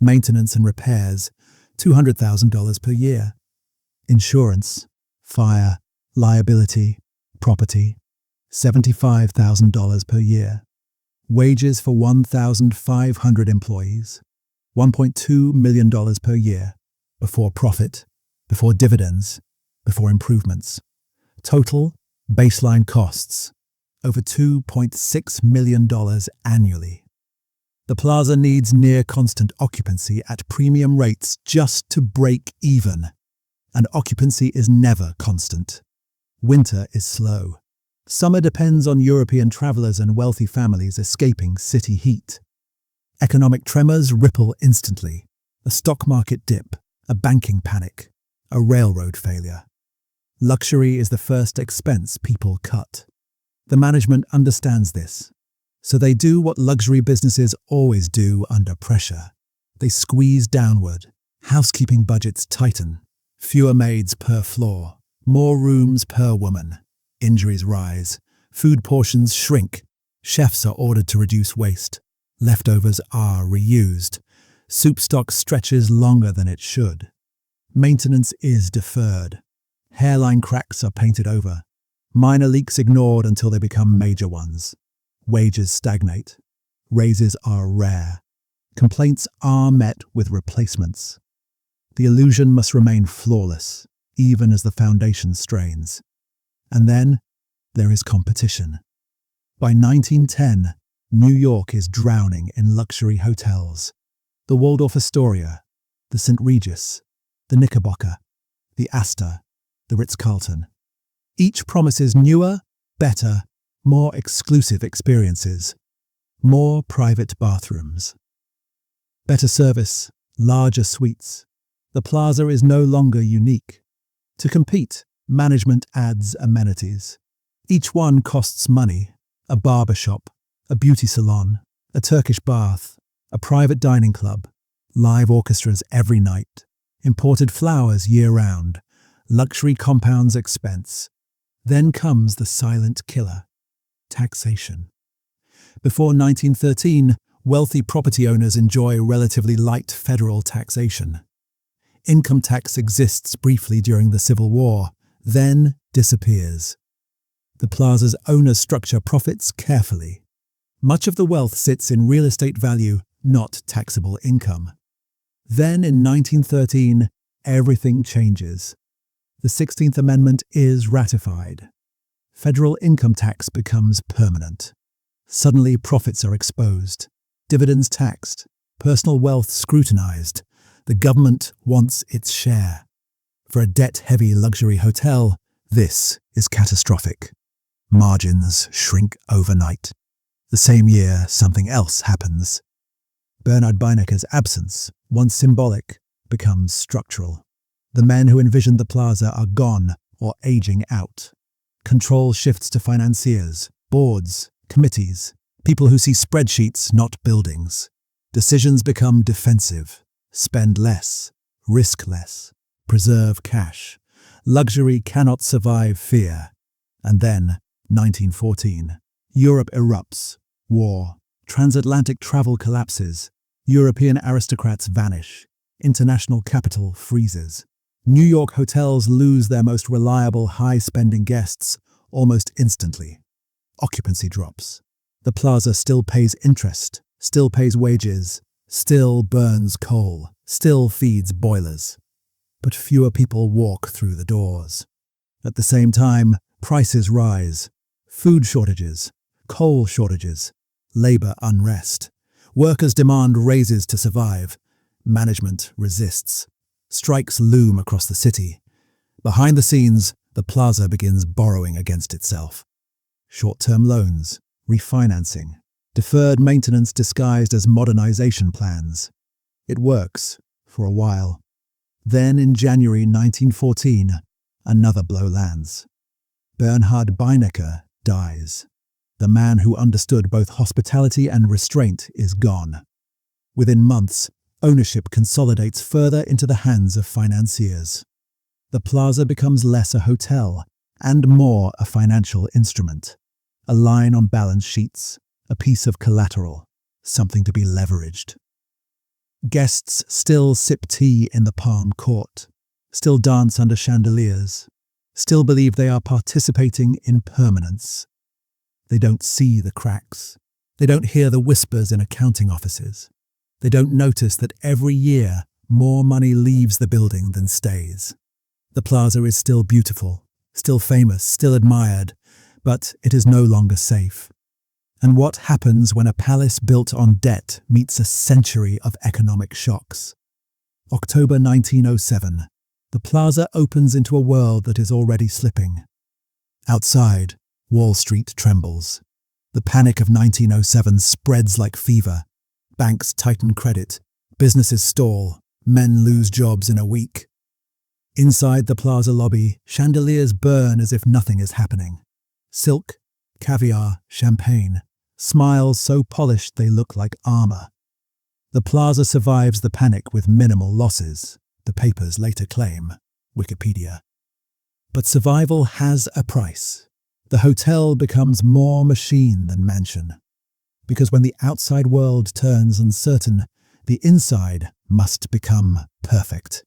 Maintenance and repairs, $200,000 per year. Insurance, fire, liability, property, $75,000 per year. Wages for 1,500 employees, $1.2 million per year, before profit, before dividends, before improvements. Total baseline costs, over $2.6 million annually. The Plaza needs near constant occupancy at premium rates just to break even. And occupancy is never constant. Winter is slow. Summer depends on European travelers and wealthy families escaping city heat. Economic tremors ripple instantly. A stock market dip, a banking panic, a railroad failure. Luxury is the first expense people cut. The management understands this. So they do what luxury businesses always do under pressure. They squeeze downward. Housekeeping budgets tighten. Fewer maids per floor, more rooms per woman. Injuries rise, food portions shrink, chefs are ordered to reduce waste, leftovers are reused, soup stock stretches longer than it should. Maintenance is deferred. Hairline cracks are painted over, minor leaks ignored until they become major ones. Wages stagnate. Raises are rare. Complaints are met with replacements. The illusion must remain flawless, even as the foundation strains. And then there is competition. By 1910, New York is drowning in luxury hotels. The Waldorf Astoria, the St. Regis, the Knickerbocker, the Astor, the Ritz-Carlton. Each promises newer, better, more exclusive experiences, more private bathrooms, better service, larger suites. The Plaza is no longer unique. To compete, management adds amenities. Each one costs money: a barber shop, a beauty salon, a Turkish bath, a private dining club, live orchestras every night, imported flowers year-round, luxury compounds expense. Then comes the silent killer: taxation. Before 1913, wealthy property owners enjoy relatively light federal taxation. Income tax exists briefly during the Civil War, then disappears. The Plaza's owners structure profits carefully. Much of the wealth sits in real estate value, not taxable income. Then in 1913, everything changes. The 16th Amendment is ratified. Federal income tax becomes permanent. Suddenly profits are exposed, dividends taxed, personal wealth scrutinized. The government wants its share. For a debt-heavy luxury hotel, this is catastrophic. Margins shrink overnight. The same year, something else happens. Bernard Beinecke's absence, once symbolic, becomes structural. The men who envisioned the Plaza are gone or aging out. Control shifts to financiers, boards, committees, people who see spreadsheets, not buildings. Decisions become defensive. Spend less, risk less, preserve cash. Luxury cannot survive fear. And then, 1914, Europe erupts. War. Transatlantic travel collapses. European aristocrats vanish. International capital freezes. New York hotels lose their most reliable high-spending guests almost instantly. Occupancy drops. The Plaza still pays interest, still pays wages, still burns coal, still feeds boilers. But fewer people walk through the doors. At the same time, prices rise. Food shortages, coal shortages, labor unrest. Workers demand raises to survive. Management resists. Strikes loom across the city. Behind the scenes, the Plaza begins borrowing against itself. Short-term loans, refinancing, deferred maintenance disguised as modernization plans. It works, for a while. Then in January 1914, another blow lands. Bernhard Beinecke dies. The man who understood both hospitality and restraint is gone. Within months, ownership consolidates further into the hands of financiers. The Plaza becomes less a hotel and more a financial instrument. A line on balance sheets, a piece of collateral, something to be leveraged. Guests still sip tea in the Palm Court, still dance under chandeliers, still believe they are participating in permanence. They don't see the cracks. They don't hear the whispers in accounting offices. They don't notice that every year more money leaves the building than stays. The Plaza is still beautiful, still famous, still admired, but it is no longer safe. And what happens when a palace built on debt meets a century of economic shocks? October 1907. The Plaza opens into a world that is already slipping. Outside, Wall Street trembles. The panic of 1907 spreads like fever. Banks tighten credit, businesses stall, men lose jobs in a week. Inside the Plaza lobby, chandeliers burn as if nothing is happening. Silk, caviar, champagne, smiles so polished they look like armor. The Plaza survives the panic with minimal losses, the papers later claim. Wikipedia. But survival has a price. The hotel becomes more machine than mansion. Because when the outside world turns uncertain, the inside must become perfect.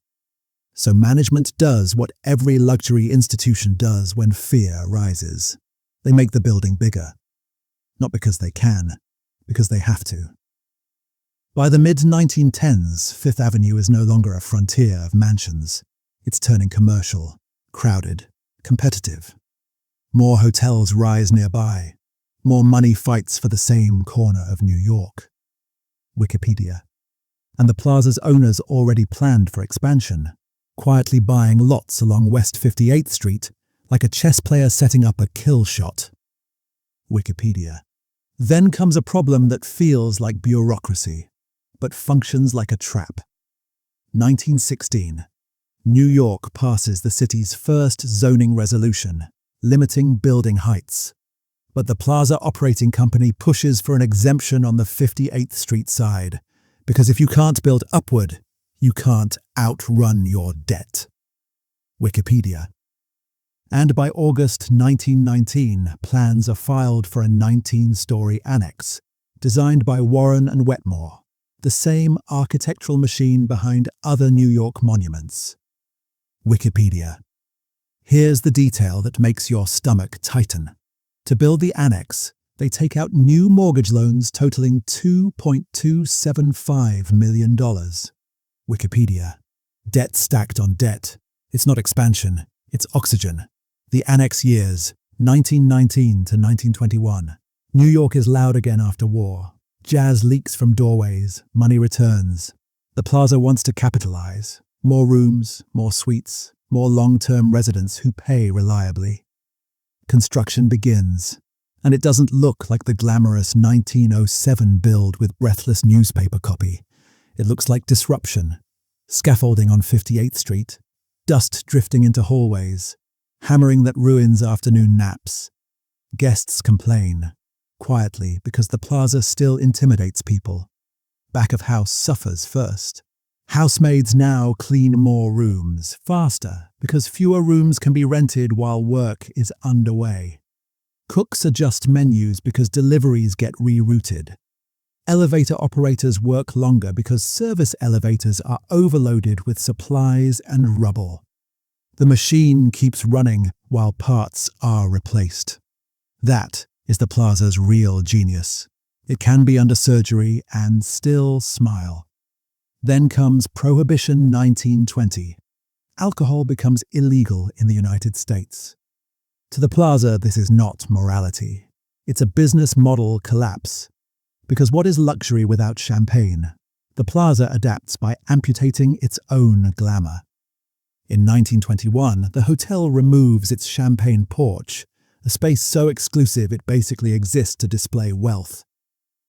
So management does what every luxury institution does when fear rises. They make the building bigger. Not because they can, because they have to. By the mid-1910s, Fifth Avenue is no longer a frontier of mansions. It's turning commercial, crowded, competitive. More hotels rise nearby. More money fights for the same corner of New York. Wikipedia. And the Plaza's owners already planned for expansion, quietly buying lots along West 58th Street like a chess player setting up a kill shot. Wikipedia. Then comes a problem that feels like bureaucracy, but functions like a trap. 1916. New York passes the city's first zoning resolution, limiting building heights. But the Plaza Operating Company pushes for an exemption on the 58th Street side, because if you can't build upward, you can't outrun your debt. Wikipedia. And by August 1919, plans are filed for a 19-story annex, designed by Warren and Wetmore, the same architectural machine behind other New York monuments. Wikipedia. Here's the detail that makes your stomach tighten. To build the annex, they take out new mortgage loans totaling $2.275 million. Wikipedia. Debt stacked on debt. It's not expansion, it's oxygen. The annex years, 1919 to 1921. New York is loud again after war. Jazz leaks from doorways, money returns. The Plaza wants to capitalize. More rooms, more suites, more long-term residents who pay reliably. Construction begins, and it doesn't look like the glamorous 1907 build with breathless newspaper copy. It looks like disruption. Scaffolding on 58th Street, dust drifting into hallways, hammering that ruins afternoon naps. Guests complain, quietly, because the Plaza still intimidates people. Back of house suffers first. Housemaids now clean more rooms, faster, because fewer rooms can be rented while work is underway. Cooks adjust menus because deliveries get rerouted. Elevator operators work longer because service elevators are overloaded with supplies and rubble. The machine keeps running while parts are replaced. That is the Plaza's real genius. It can be under surgery and still smile. Then comes Prohibition 1920. Alcohol becomes illegal in the United States. To the Plaza, this is not morality. It's a business model collapse. Because what is luxury without champagne? The Plaza adapts by amputating its own glamour. In 1921, the hotel removes its champagne porch, a space so exclusive it basically exists to display wealth.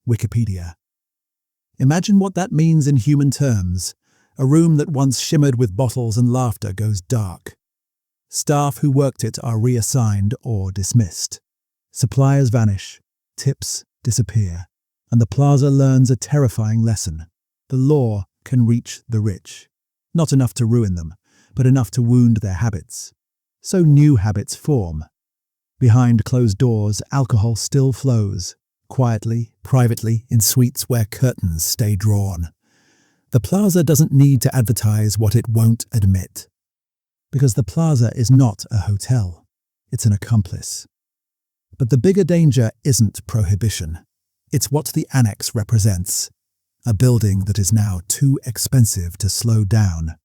Wikipedia. Imagine what that means in human terms. A room that once shimmered with bottles and laughter goes dark. Staff who worked it are reassigned or dismissed. Suppliers vanish, tips disappear, and the Plaza learns a terrifying lesson. The law can reach the rich. Not enough to ruin them, but enough to wound their habits. So new habits form. Behind closed doors, alcohol still flows. Quietly, privately, in suites where curtains stay drawn. The Plaza doesn't need to advertise what it won't admit. Because the Plaza is not a hotel. It's an accomplice. But the bigger danger isn't prohibition. It's what the annex represents. A building that is now too expensive to slow down.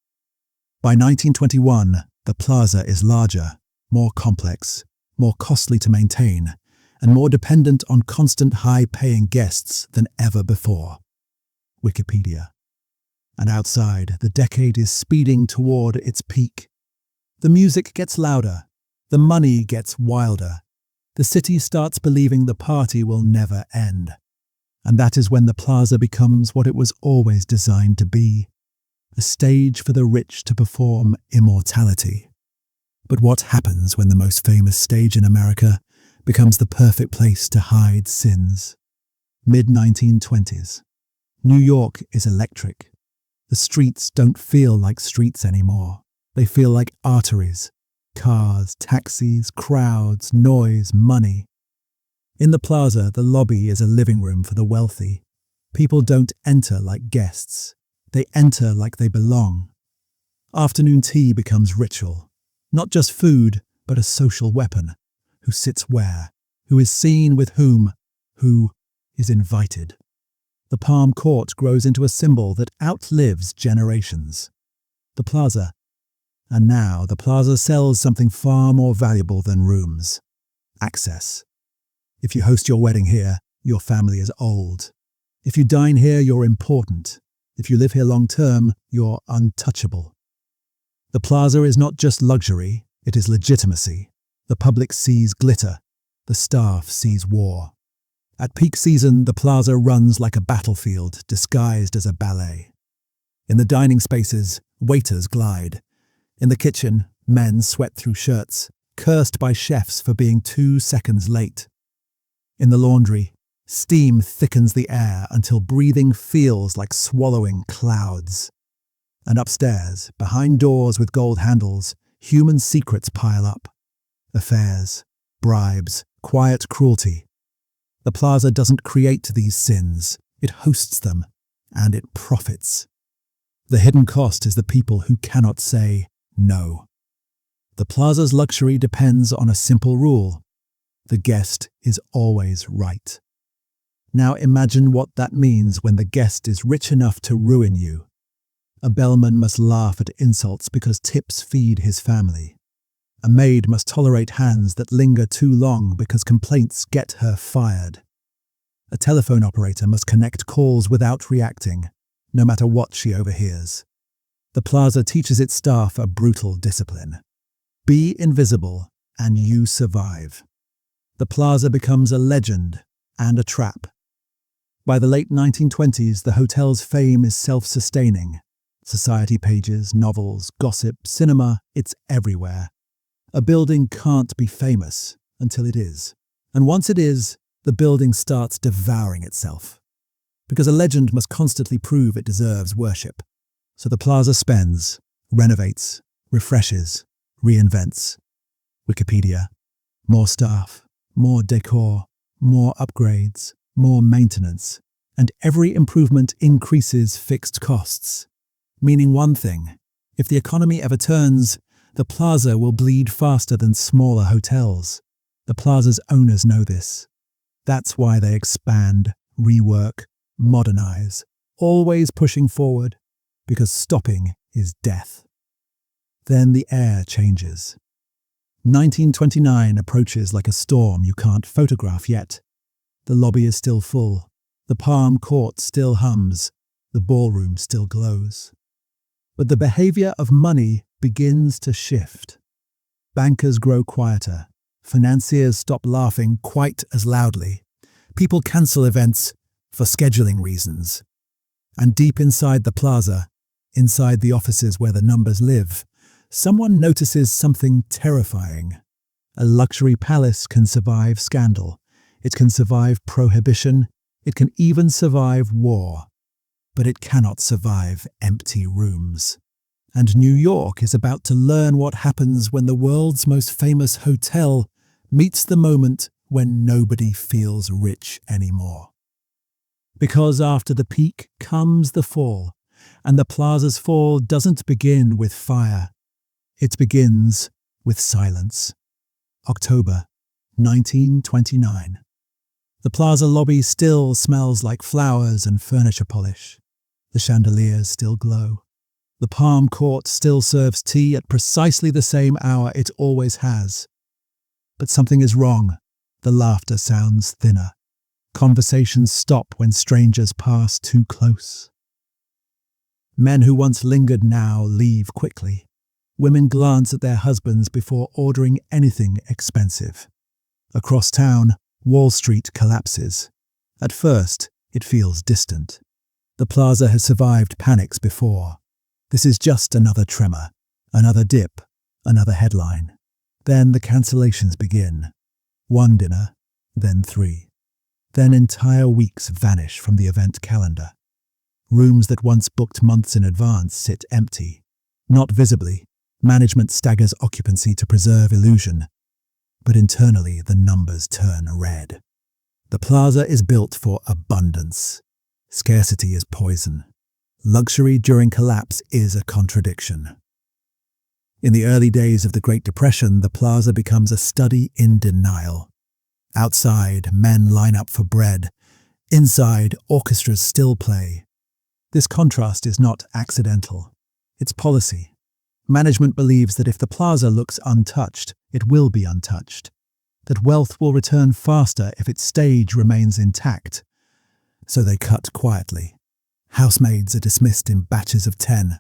By 1921, the Plaza is larger, more complex, more costly to maintain, and more dependent on constant high-paying guests than ever before. Wikipedia. And outside, the decade is speeding toward its peak. The music gets louder. The money gets wilder. The city starts believing the party will never end. And that is when the Plaza becomes what it was always designed to be. A stage for the rich to perform immortality. But what happens when the most famous stage in America becomes the perfect place to hide sins? Mid-1920s. New York is electric. The streets don't feel like streets anymore. They feel like arteries. Cars, taxis, crowds, noise, money. In the Plaza, the lobby is a living room for the wealthy. People don't enter like guests. They enter like they belong. Afternoon tea becomes ritual. Not just food, but a social weapon. Who sits where? Who is seen with whom? Who is invited? The palm court grows into a symbol that outlives generations. The Plaza. And now the Plaza sells something far more valuable than rooms. Access. If you host your wedding here, your family is old. If you dine here, you're important. If you live here long term, you're untouchable. The Plaza is not just luxury, it is legitimacy. The public sees glitter. The staff sees war. At peak season, the Plaza runs like a battlefield disguised as a ballet. In the dining spaces, waiters glide. In the kitchen, men sweat through shirts, cursed by chefs for being 2 seconds late. In the laundry, steam thickens the air until breathing feels like swallowing clouds. And upstairs, behind doors with gold handles, human secrets pile up. Affairs, bribes, quiet cruelty. The Plaza doesn't create these sins, it hosts them, and it profits. The hidden cost is the people who cannot say no. The Plaza's luxury depends on a simple rule. The guest is always right. Now imagine what that means when the guest is rich enough to ruin you. A bellman must laugh at insults because tips feed his family. A maid must tolerate hands that linger too long because complaints get her fired. A telephone operator must connect calls without reacting, no matter what she overhears. The Plaza teaches its staff a brutal discipline. Be invisible and you survive. The Plaza becomes a legend and a trap. By the late 1920s, the hotel's fame is self-sustaining. Society pages, novels, gossip, cinema, it's everywhere. A building can't be famous until it is. And once it is, the building starts devouring itself. Because a legend must constantly prove it deserves worship. So the Plaza spends, renovates, refreshes, reinvents. Wikipedia. More staff, more decor, more upgrades, more maintenance. And every improvement increases fixed costs. Meaning one thing, if the economy ever turns, the Plaza will bleed faster than smaller hotels. The Plaza's owners know this. That's why they expand, rework, modernize, always pushing forward, because stopping is death. Then the air changes. 1929 approaches like a storm you can't photograph yet. The lobby is still full. The palm court still hums. The ballroom still glows. But the behavior of money begins to shift. Bankers grow quieter. Financiers stop laughing quite as loudly. People cancel events for scheduling reasons. And deep inside the Plaza, inside the offices where the numbers live, someone notices something terrifying. A luxury palace can survive scandal. It can survive prohibition. It can even survive war. But it cannot survive empty rooms. And New York is about to learn what happens when the world's most famous hotel meets the moment when nobody feels rich anymore. Because after the peak comes the fall, and the Plaza's fall doesn't begin with fire. It begins with silence. October 1929. The Plaza lobby still smells like flowers and furniture polish. The chandeliers still glow. The palm court still serves tea at precisely the same hour it always has. But something is wrong. The laughter sounds thinner. Conversations stop when strangers pass too close. Men who once lingered now leave quickly. Women glance at their husbands before ordering anything expensive. Across town, Wall Street collapses. At first, it feels distant. The Plaza has survived panics before. This is just another tremor, another dip, another headline. Then the cancellations begin. 1 dinner, then 3. Then entire weeks vanish from the event calendar. Rooms that once booked months in advance sit empty. Not visibly, Management staggers occupancy to preserve illusion, but internally the numbers turn red. The plaza is built for abundance. Scarcity is poison. Luxury during collapse is a contradiction. In the early days of the Great Depression, the plaza becomes a study in denial. Outside, men line up for bread. Inside, orchestras still play. This contrast is not accidental. It's policy. Management believes that if the plaza looks untouched, it will be untouched. That wealth will return faster if its stage remains intact. So they cut quietly. Housemaids are dismissed in batches of 10.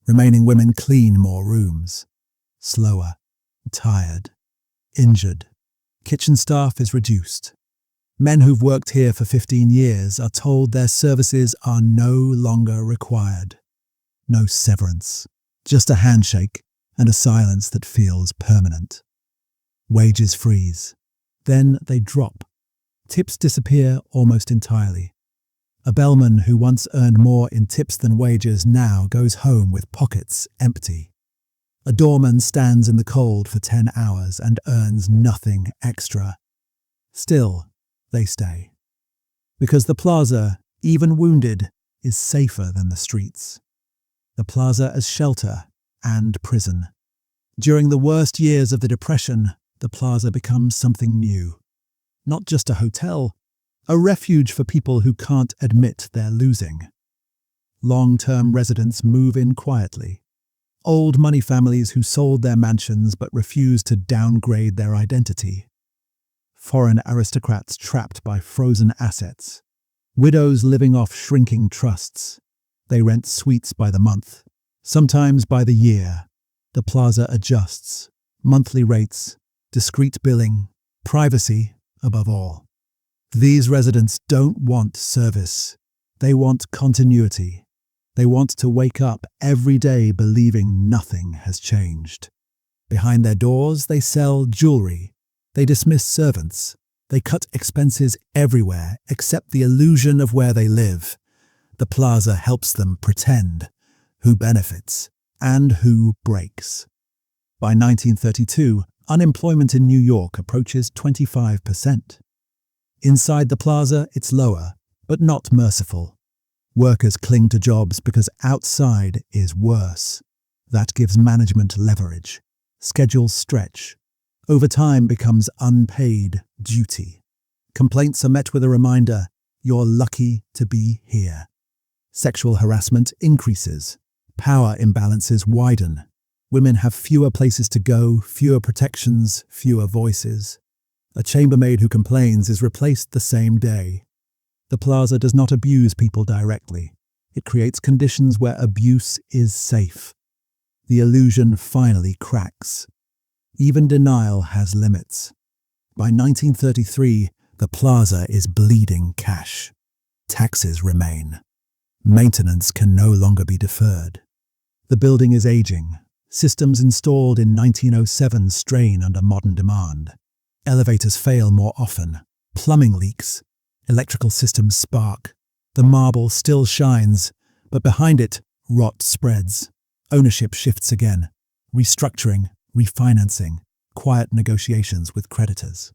Remaining women clean more rooms. Slower, tired, injured. Kitchen staff is reduced. Men who've worked here for 15 years are told their services are no longer required. No severance, just a handshake and a silence that feels permanent. Wages freeze. Then they drop. Tips disappear almost entirely. A bellman who once earned more in tips than wages now goes home with pockets empty. A doorman stands in the cold for 10 hours and earns nothing extra. Still, they stay. Because the plaza, even wounded, is safer than the streets. The plaza as shelter and prison. During the worst years of the Depression, the plaza becomes something new. Not just a hotel, a refuge for people who can't admit they're losing. Long-term residents move in quietly. Old money families who sold their mansions but refused to downgrade their identity. Foreign aristocrats trapped by frozen assets. Widows living off shrinking trusts. They rent suites by the month, sometimes by the year. The plaza adjusts. Monthly rates, discreet billing, privacy above all. These residents don't want service. They want continuity. They want to wake up every day believing nothing has changed. Behind their doors, they sell jewelry. They dismiss servants. They cut expenses everywhere except the illusion of where they live. The plaza helps them pretend who benefits and who breaks. By 1932, unemployment in New York approaches 25%. Inside the plaza, it's lower, but not merciful. Workers cling to jobs because outside is worse. That gives management leverage. Schedules stretch. Overtime becomes unpaid duty. Complaints are met with a reminder, you're lucky to be here. Sexual harassment increases. Power imbalances widen. Women have fewer places to go, fewer protections, fewer voices. A chambermaid who complains is replaced the same day. The plaza does not abuse people directly. It creates conditions where abuse is safe. The illusion finally cracks. Even denial has limits. By 1933, the plaza is bleeding cash. Taxes remain. Maintenance can no longer be deferred. The building is aging. Systems installed in 1907 strain under modern demand. Elevators fail more often. Plumbing leaks. Electrical systems spark. The marble still shines, but behind it, rot spreads. Ownership shifts again. Restructuring, refinancing, quiet negotiations with creditors.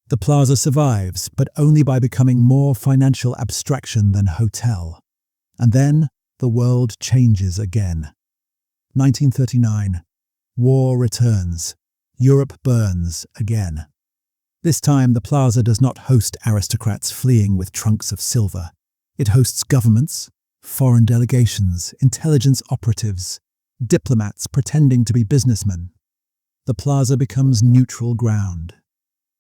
The plaza survives, but only by becoming more financial abstraction than hotel. And then, the world changes again. 1939. War returns. Europe burns again. This time, the plaza does not host aristocrats fleeing with trunks of silver. It hosts governments, foreign delegations, intelligence operatives, diplomats pretending to be businessmen. The plaza becomes neutral ground.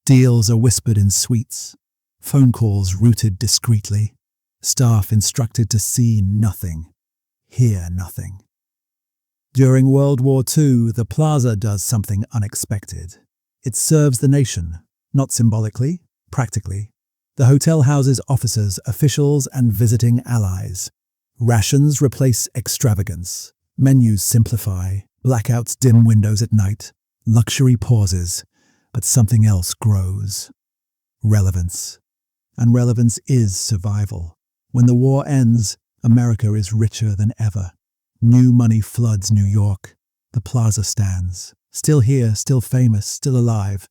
Deals are whispered in suites, phone calls routed discreetly, staff instructed to see nothing, hear nothing. During World War II, the plaza does something unexpected. It serves the nation, not symbolically, practically. The hotel houses officers, officials, and visiting allies. Rations replace extravagance. Menus simplify. Blackouts dim windows at night. Luxury pauses. But something else grows. Relevance. And relevance is survival. When the war ends, America is richer than ever. New money floods New York. The Plaza stands, still here, still famous, still alive,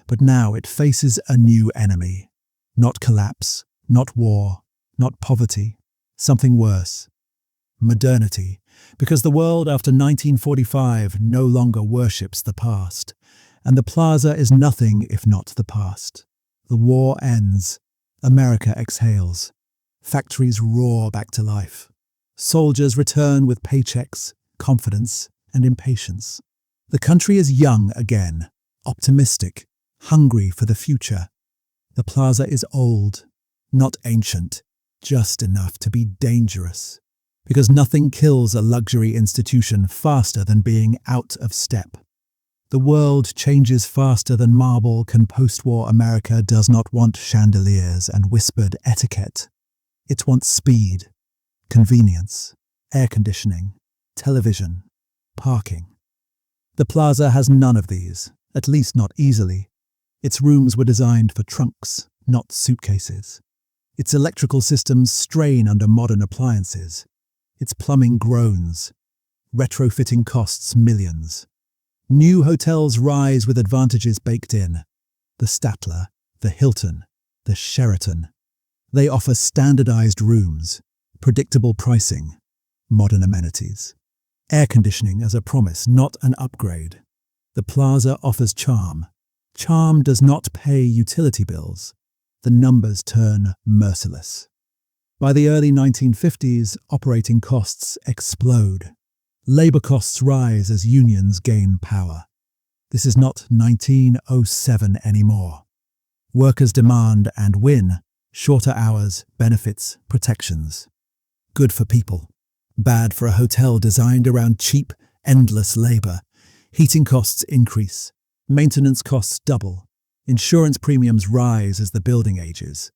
but now it faces a new enemy. Not collapse, not war, not poverty, something worse. Modernity, because the world after 1945 no longer worships the past, and the Plaza is nothing if not the past. The war ends, America exhales, factories roar back to life. Soldiers return with paychecks, confidence, and impatience. The country is young again, optimistic, hungry for the future. The Plaza is old, not ancient, just enough to be dangerous. Because nothing kills a luxury institution faster than being out of step. The world changes faster than marble can. Post-war America does not want chandeliers and whispered etiquette. It wants speed, convenience, air conditioning, television, parking. The Plaza has none of these, at least not easily. Its rooms were designed for trunks, not suitcases. Its electrical systems strain under modern appliances. Its plumbing groans. Retrofitting costs millions. New hotels rise with advantages baked in. The Statler, the Hilton, the Sheraton. They offer standardized rooms, predictable pricing, modern amenities. Air conditioning as a promise, not an upgrade. The Plaza offers charm. Charm does not pay utility bills. The numbers turn merciless. By the early 1950s, operating costs explode. Labor costs rise as unions gain power. This is not 1907 anymore. Workers demand and win shorter hours, benefits, protections. Good for people. Bad for a hotel designed around cheap, endless labor. Heating costs increase. Maintenance costs double. Insurance premiums rise as the building ages.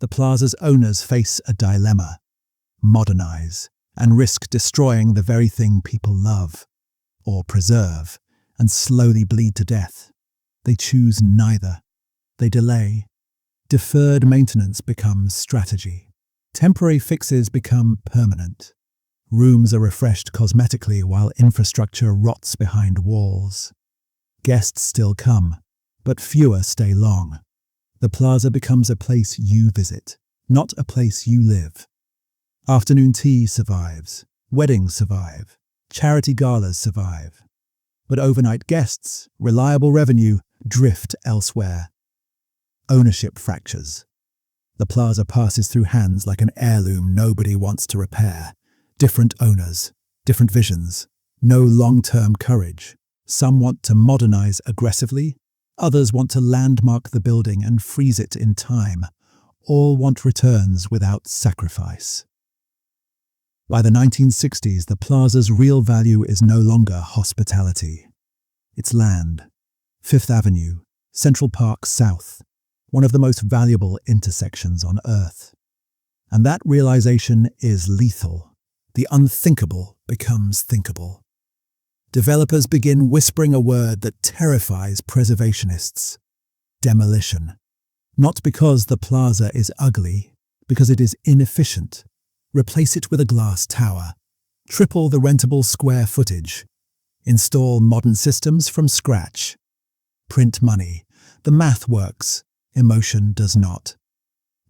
The Plaza's owners face a dilemma: modernize and risk destroying the very thing people love, or preserve and slowly bleed to death. They choose neither. They delay. Deferred maintenance becomes strategy. Temporary fixes become permanent. Rooms are refreshed cosmetically while infrastructure rots behind walls. Guests still come, but fewer stay long. The Plaza becomes a place you visit, not a place you live. Afternoon tea survives, weddings survive, charity galas survive. But overnight guests, reliable revenue, drift elsewhere. Ownership fractures. The Plaza passes through hands like an heirloom nobody wants to repair. Different owners, different visions, no long-term courage. Some want to modernize aggressively, others want to landmark the building and freeze it in time. All want returns without sacrifice. By the 1960s, the Plaza's real value is no longer hospitality. It's land. Fifth Avenue, Central Park South, one of the most valuable intersections on Earth. And that realization is lethal. The unthinkable becomes thinkable. Developers begin whispering a word that terrifies preservationists: demolition. Not because the Plaza is ugly, because it is inefficient. Replace it with a glass tower. Triple the rentable square footage. Install modern systems from scratch. Print money. The math works. Emotion does not.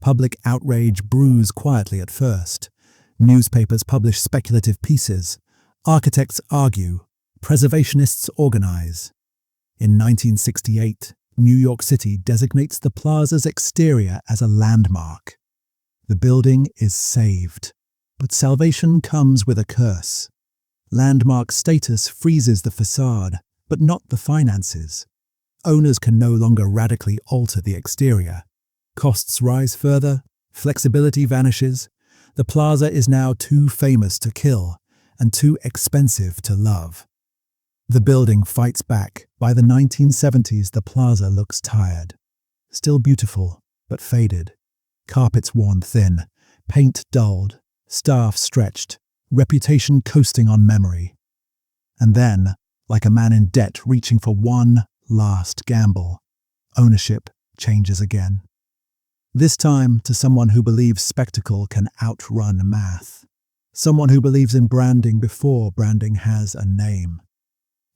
Public outrage brews quietly at first. Newspapers publish speculative pieces. Architects argue. Preservationists organize. In 1968, New York City designates the Plaza's exterior as a landmark. The building is saved, but salvation comes with a curse. Landmark status freezes the facade, but not the finances. Owners can no longer radically alter the exterior. Costs rise further, flexibility vanishes. The Plaza is now too famous to kill and too expensive to love. The building fights back. By the 1970s, the Plaza looks tired. Still beautiful, but faded. Carpets worn thin, paint dulled, staff stretched, reputation coasting on memory. And then, like a man in debt reaching for one last gamble, ownership changes again. This time to someone who believes spectacle can outrun math. Someone who believes in branding before branding has a name.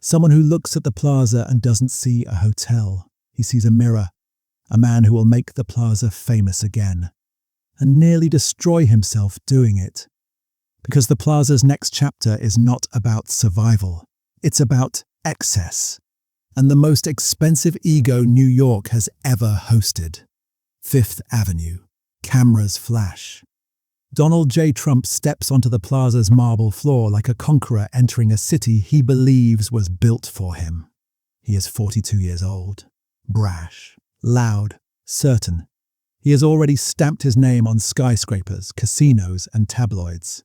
Someone who looks at the plaza and doesn't see a hotel. He sees a mirror, a man who will make the plaza famous again, and nearly destroy himself doing it. Because the plaza's next chapter is not about survival, it's about excess, and the most expensive ego New York has ever hosted. Fifth Avenue. Cameras flash. Donald J. Trump steps onto the plaza's marble floor like a conqueror entering a city he believes was built for him. He is 42 years old, brash, loud, certain. He has already stamped his name on skyscrapers, casinos, and tabloids.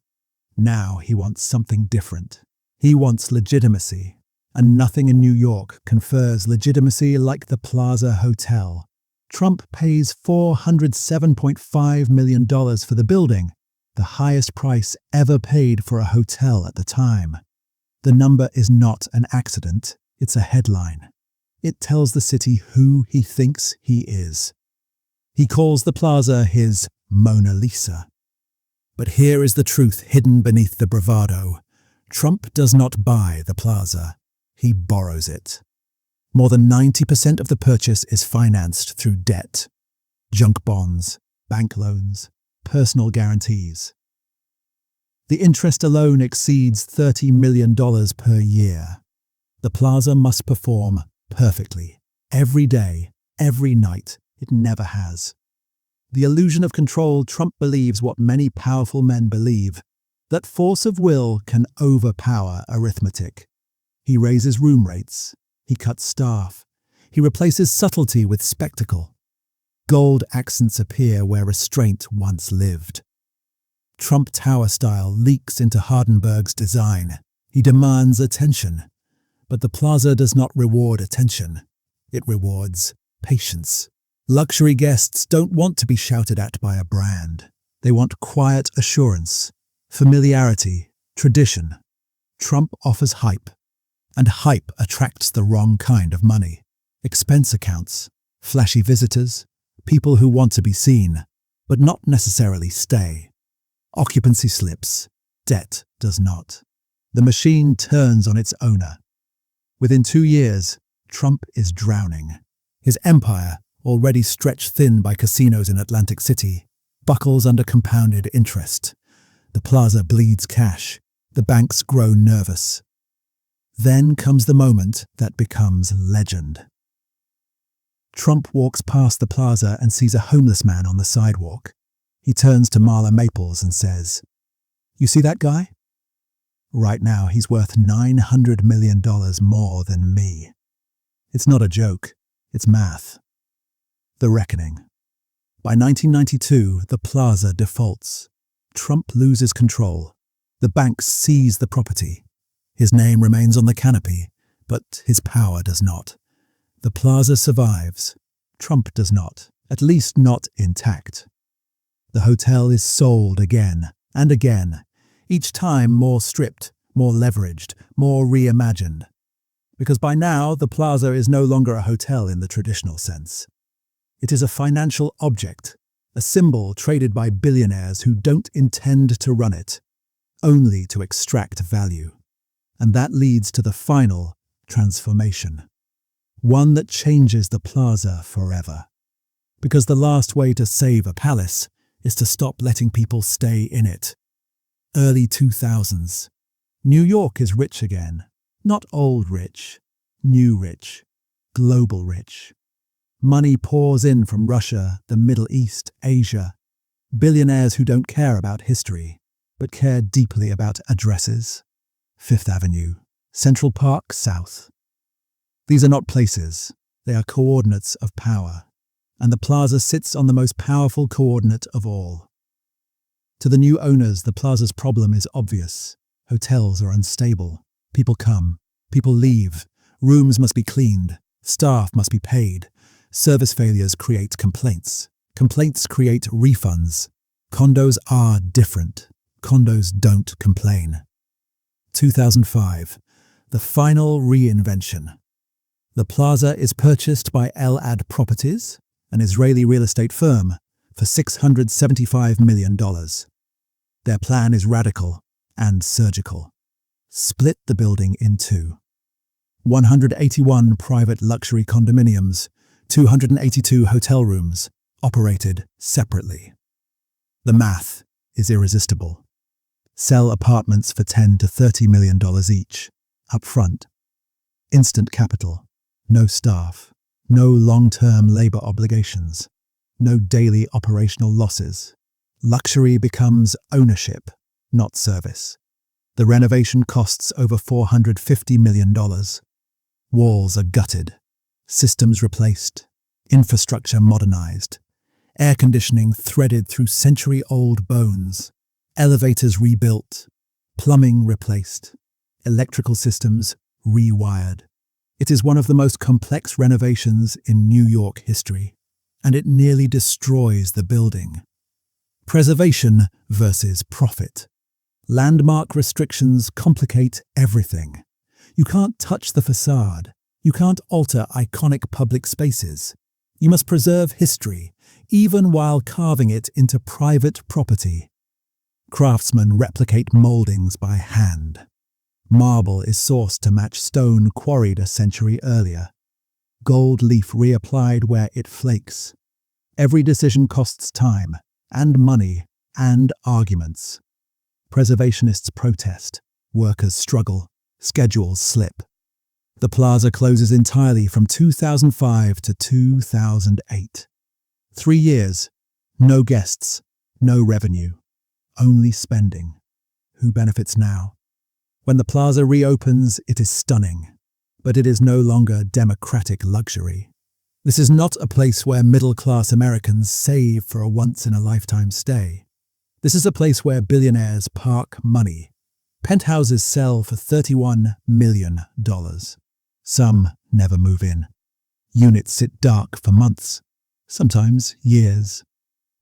Now he wants something different. He wants legitimacy, and nothing in New York confers legitimacy like the Plaza Hotel. Trump pays $407.5 million for the building, the highest price ever paid for a hotel at the time. The number is not an accident, it's a headline. It tells the city who he thinks he is. He calls the plaza his Mona Lisa. But here is the truth hidden beneath the bravado. Trump does not buy the plaza, he borrows it. More than 90% of the purchase is financed through debt, junk bonds, bank loans, personal guarantees. The interest alone exceeds $30 million per year. The plaza must perform perfectly, every day, every night. It never has. The illusion of control. Trump believes what many powerful men believe, that force of will can overpower arithmetic. He raises room rates. He cuts staff. He replaces subtlety with spectacle. Gold accents appear where restraint once lived. Trump Tower style leaks into Hardenberg's design. He demands attention. But the plaza does not reward attention. It rewards patience. Luxury guests don't want to be shouted at by a brand. They want quiet assurance, familiarity, tradition. Trump offers hype. And hype attracts the wrong kind of money. Expense accounts, flashy visitors, people who want to be seen, but not necessarily stay. Occupancy slips, debt does not. The machine turns on its owner. Within 2 years, Trump is drowning. His empire, already stretched thin by casinos in Atlantic City, buckles under compounded interest. The plaza bleeds cash. The banks grow nervous. Then comes the moment that becomes legend. Trump walks past the plaza and sees a homeless man on the sidewalk. He turns to Marla Maples and says, "You see that guy? Right now he's worth $900 million more than me." It's not a joke, it's math. The reckoning. By 1992, the plaza defaults. Trump loses control. The banks seize the property. His name remains on the canopy, but his power does not. The plaza survives. Trump does not, at least not intact. The hotel is sold again and again, each time more stripped, more leveraged, more reimagined. Because by now, the plaza is no longer a hotel in the traditional sense. It is a financial object, a symbol traded by billionaires who don't intend to run it, only to extract value. And that leads to the final transformation. One that changes the plaza forever. Because the last way to save a palace is to stop letting people stay in it. Early 2000s. New York is rich again. Not old rich, new rich, global rich. Money pours in from Russia, the Middle East, Asia. Billionaires who don't care about history, but care deeply about addresses. Fifth Avenue, Central Park South. These are not places, they are coordinates of power, and the plaza sits on the most powerful coordinate of all. To the new owners, the plaza's problem is obvious. Hotels are unstable. People come, people leave, rooms must be cleaned, staff must be paid, service failures create complaints, complaints create refunds. Condos are different. Condos don't complain. 2005, the final reinvention. The plaza is purchased by Elad Properties, an Israeli real estate firm, for $675 million. Their plan is radical and surgical. Split the building in two. 181 private luxury condominiums, 282 hotel rooms, operated separately. The math is irresistible. Sell apartments for $10 to $30 million each, up front. Instant capital, no staff, no long-term labor obligations, no daily operational losses. Luxury becomes ownership, not service. The renovation costs over $450 million. Walls are gutted, systems replaced, infrastructure modernized, air conditioning threaded through century-old bones, elevators rebuilt, plumbing replaced, electrical systems rewired. It is one of the most complex renovations in New York history, and it nearly destroys the building. Preservation versus profit. Landmark restrictions complicate everything. You can't touch the facade. You can't alter iconic public spaces. You must preserve history, even while carving it into private property. Craftsmen replicate moldings by hand. Marble is sourced to match stone quarried a century earlier. Gold leaf reapplied where it flakes. Every decision costs time, and money, and arguments. Preservationists protest. Workers struggle. Schedules slip. The Plaza closes entirely from 2005 to 2008. 3 years. No guests. No revenue. Only spending. Who benefits now? When the Plaza reopens, it is stunning. But it is no longer democratic luxury. This is not a place where middle-class Americans save for a once-in-a-lifetime stay. This is a place where billionaires park money. Penthouses sell for $31 million. Some never move in. Units sit dark for months, sometimes years.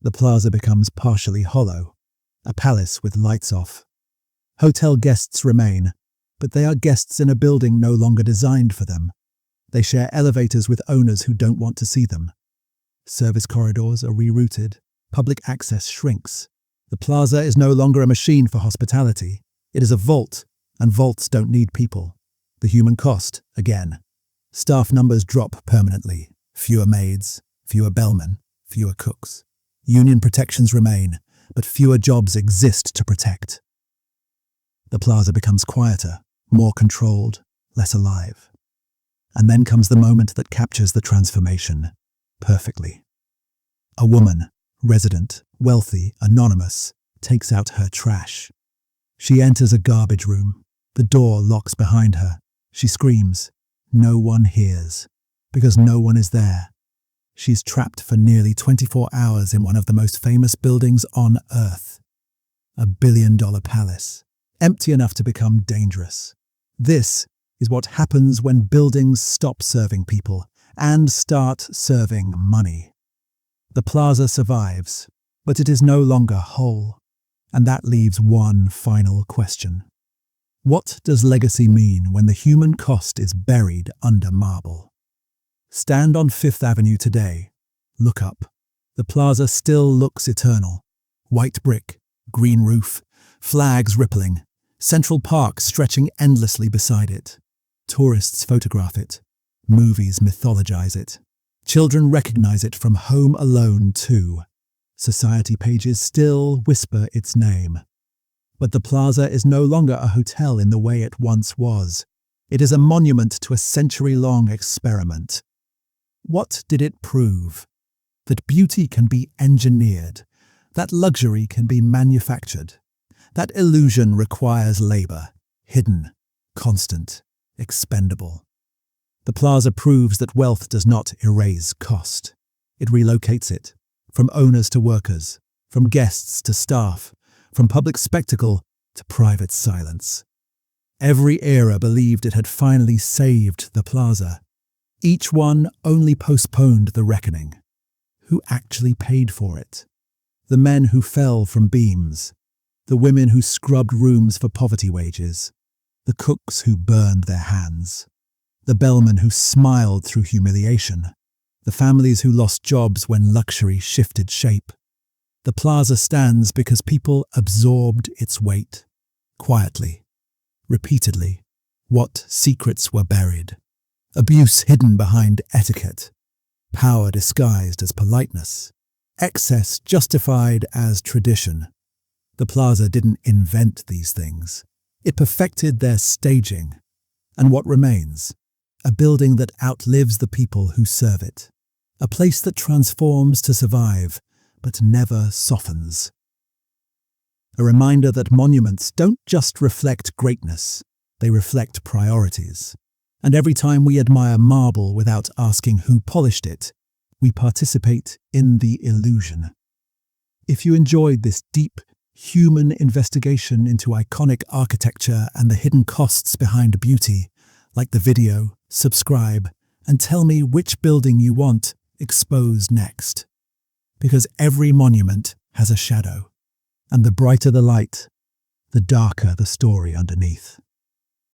The Plaza becomes partially hollow, a palace with lights off. Hotel guests remain, but they are guests in a building no longer designed for them. They share elevators with owners who don't want to see them. Service corridors are rerouted. Public access shrinks. The Plaza is no longer a machine for hospitality. It is a vault, and vaults don't need people. The human cost, again. Staff numbers drop permanently. Fewer maids, fewer bellmen, fewer cooks. Union protections remain, but fewer jobs exist to protect. The Plaza becomes quieter, more controlled, less alive. And then comes the moment that captures the transformation perfectly. A woman, resident, wealthy, anonymous, takes out her trash. She enters a garbage room. The door locks behind her. She screams. No one hears, because no one is there. She's trapped for nearly 24 hours in one of the most famous buildings on Earth. A billion-dollar palace, empty enough to become dangerous. This is what happens when buildings stop serving people and start serving money. The Plaza survives, but it is no longer whole. And that leaves one final question. What does legacy mean when the human cost is buried under marble? Stand on Fifth Avenue today. Look up. The Plaza still looks eternal. White brick, green roof, flags rippling, Central Park stretching endlessly beside it. Tourists photograph it. Movies mythologize it. Children recognize it from Home Alone 2. Society pages still whisper its name. But the Plaza is no longer a hotel in the way it once was. It is a monument to a century-long experiment. What did it prove? That beauty can be engineered, that luxury can be manufactured, that illusion requires labor, hidden, constant, expendable. The Plaza proves that wealth does not erase cost. It relocates it. From owners to workers, from guests to staff, from public spectacle to private silence. Every era believed it had finally saved the Plaza. Each one only postponed the reckoning. Who actually paid for it? The men who fell from beams, the women who scrubbed rooms for poverty wages, the cooks who burned their hands, the bellmen who smiled through humiliation, the families who lost jobs when luxury shifted shape. The Plaza stands because people absorbed its weight, quietly, repeatedly, What secrets were buried? Abuse hidden behind etiquette, power disguised as politeness, excess justified as tradition. The Plaza didn't invent these things. It perfected their staging. And what remains? A building that outlives the people who serve it. A place that transforms to survive, but never softens. A reminder that monuments don't just reflect greatness, they reflect priorities. And every time we admire marble without asking who polished it, we participate in the illusion. If you enjoyed this deep, human investigation into iconic architecture and the hidden costs behind beauty, like the video, subscribe, and tell me which building you want exposed next. Because every monument has a shadow, and the brighter the light, the darker the story underneath.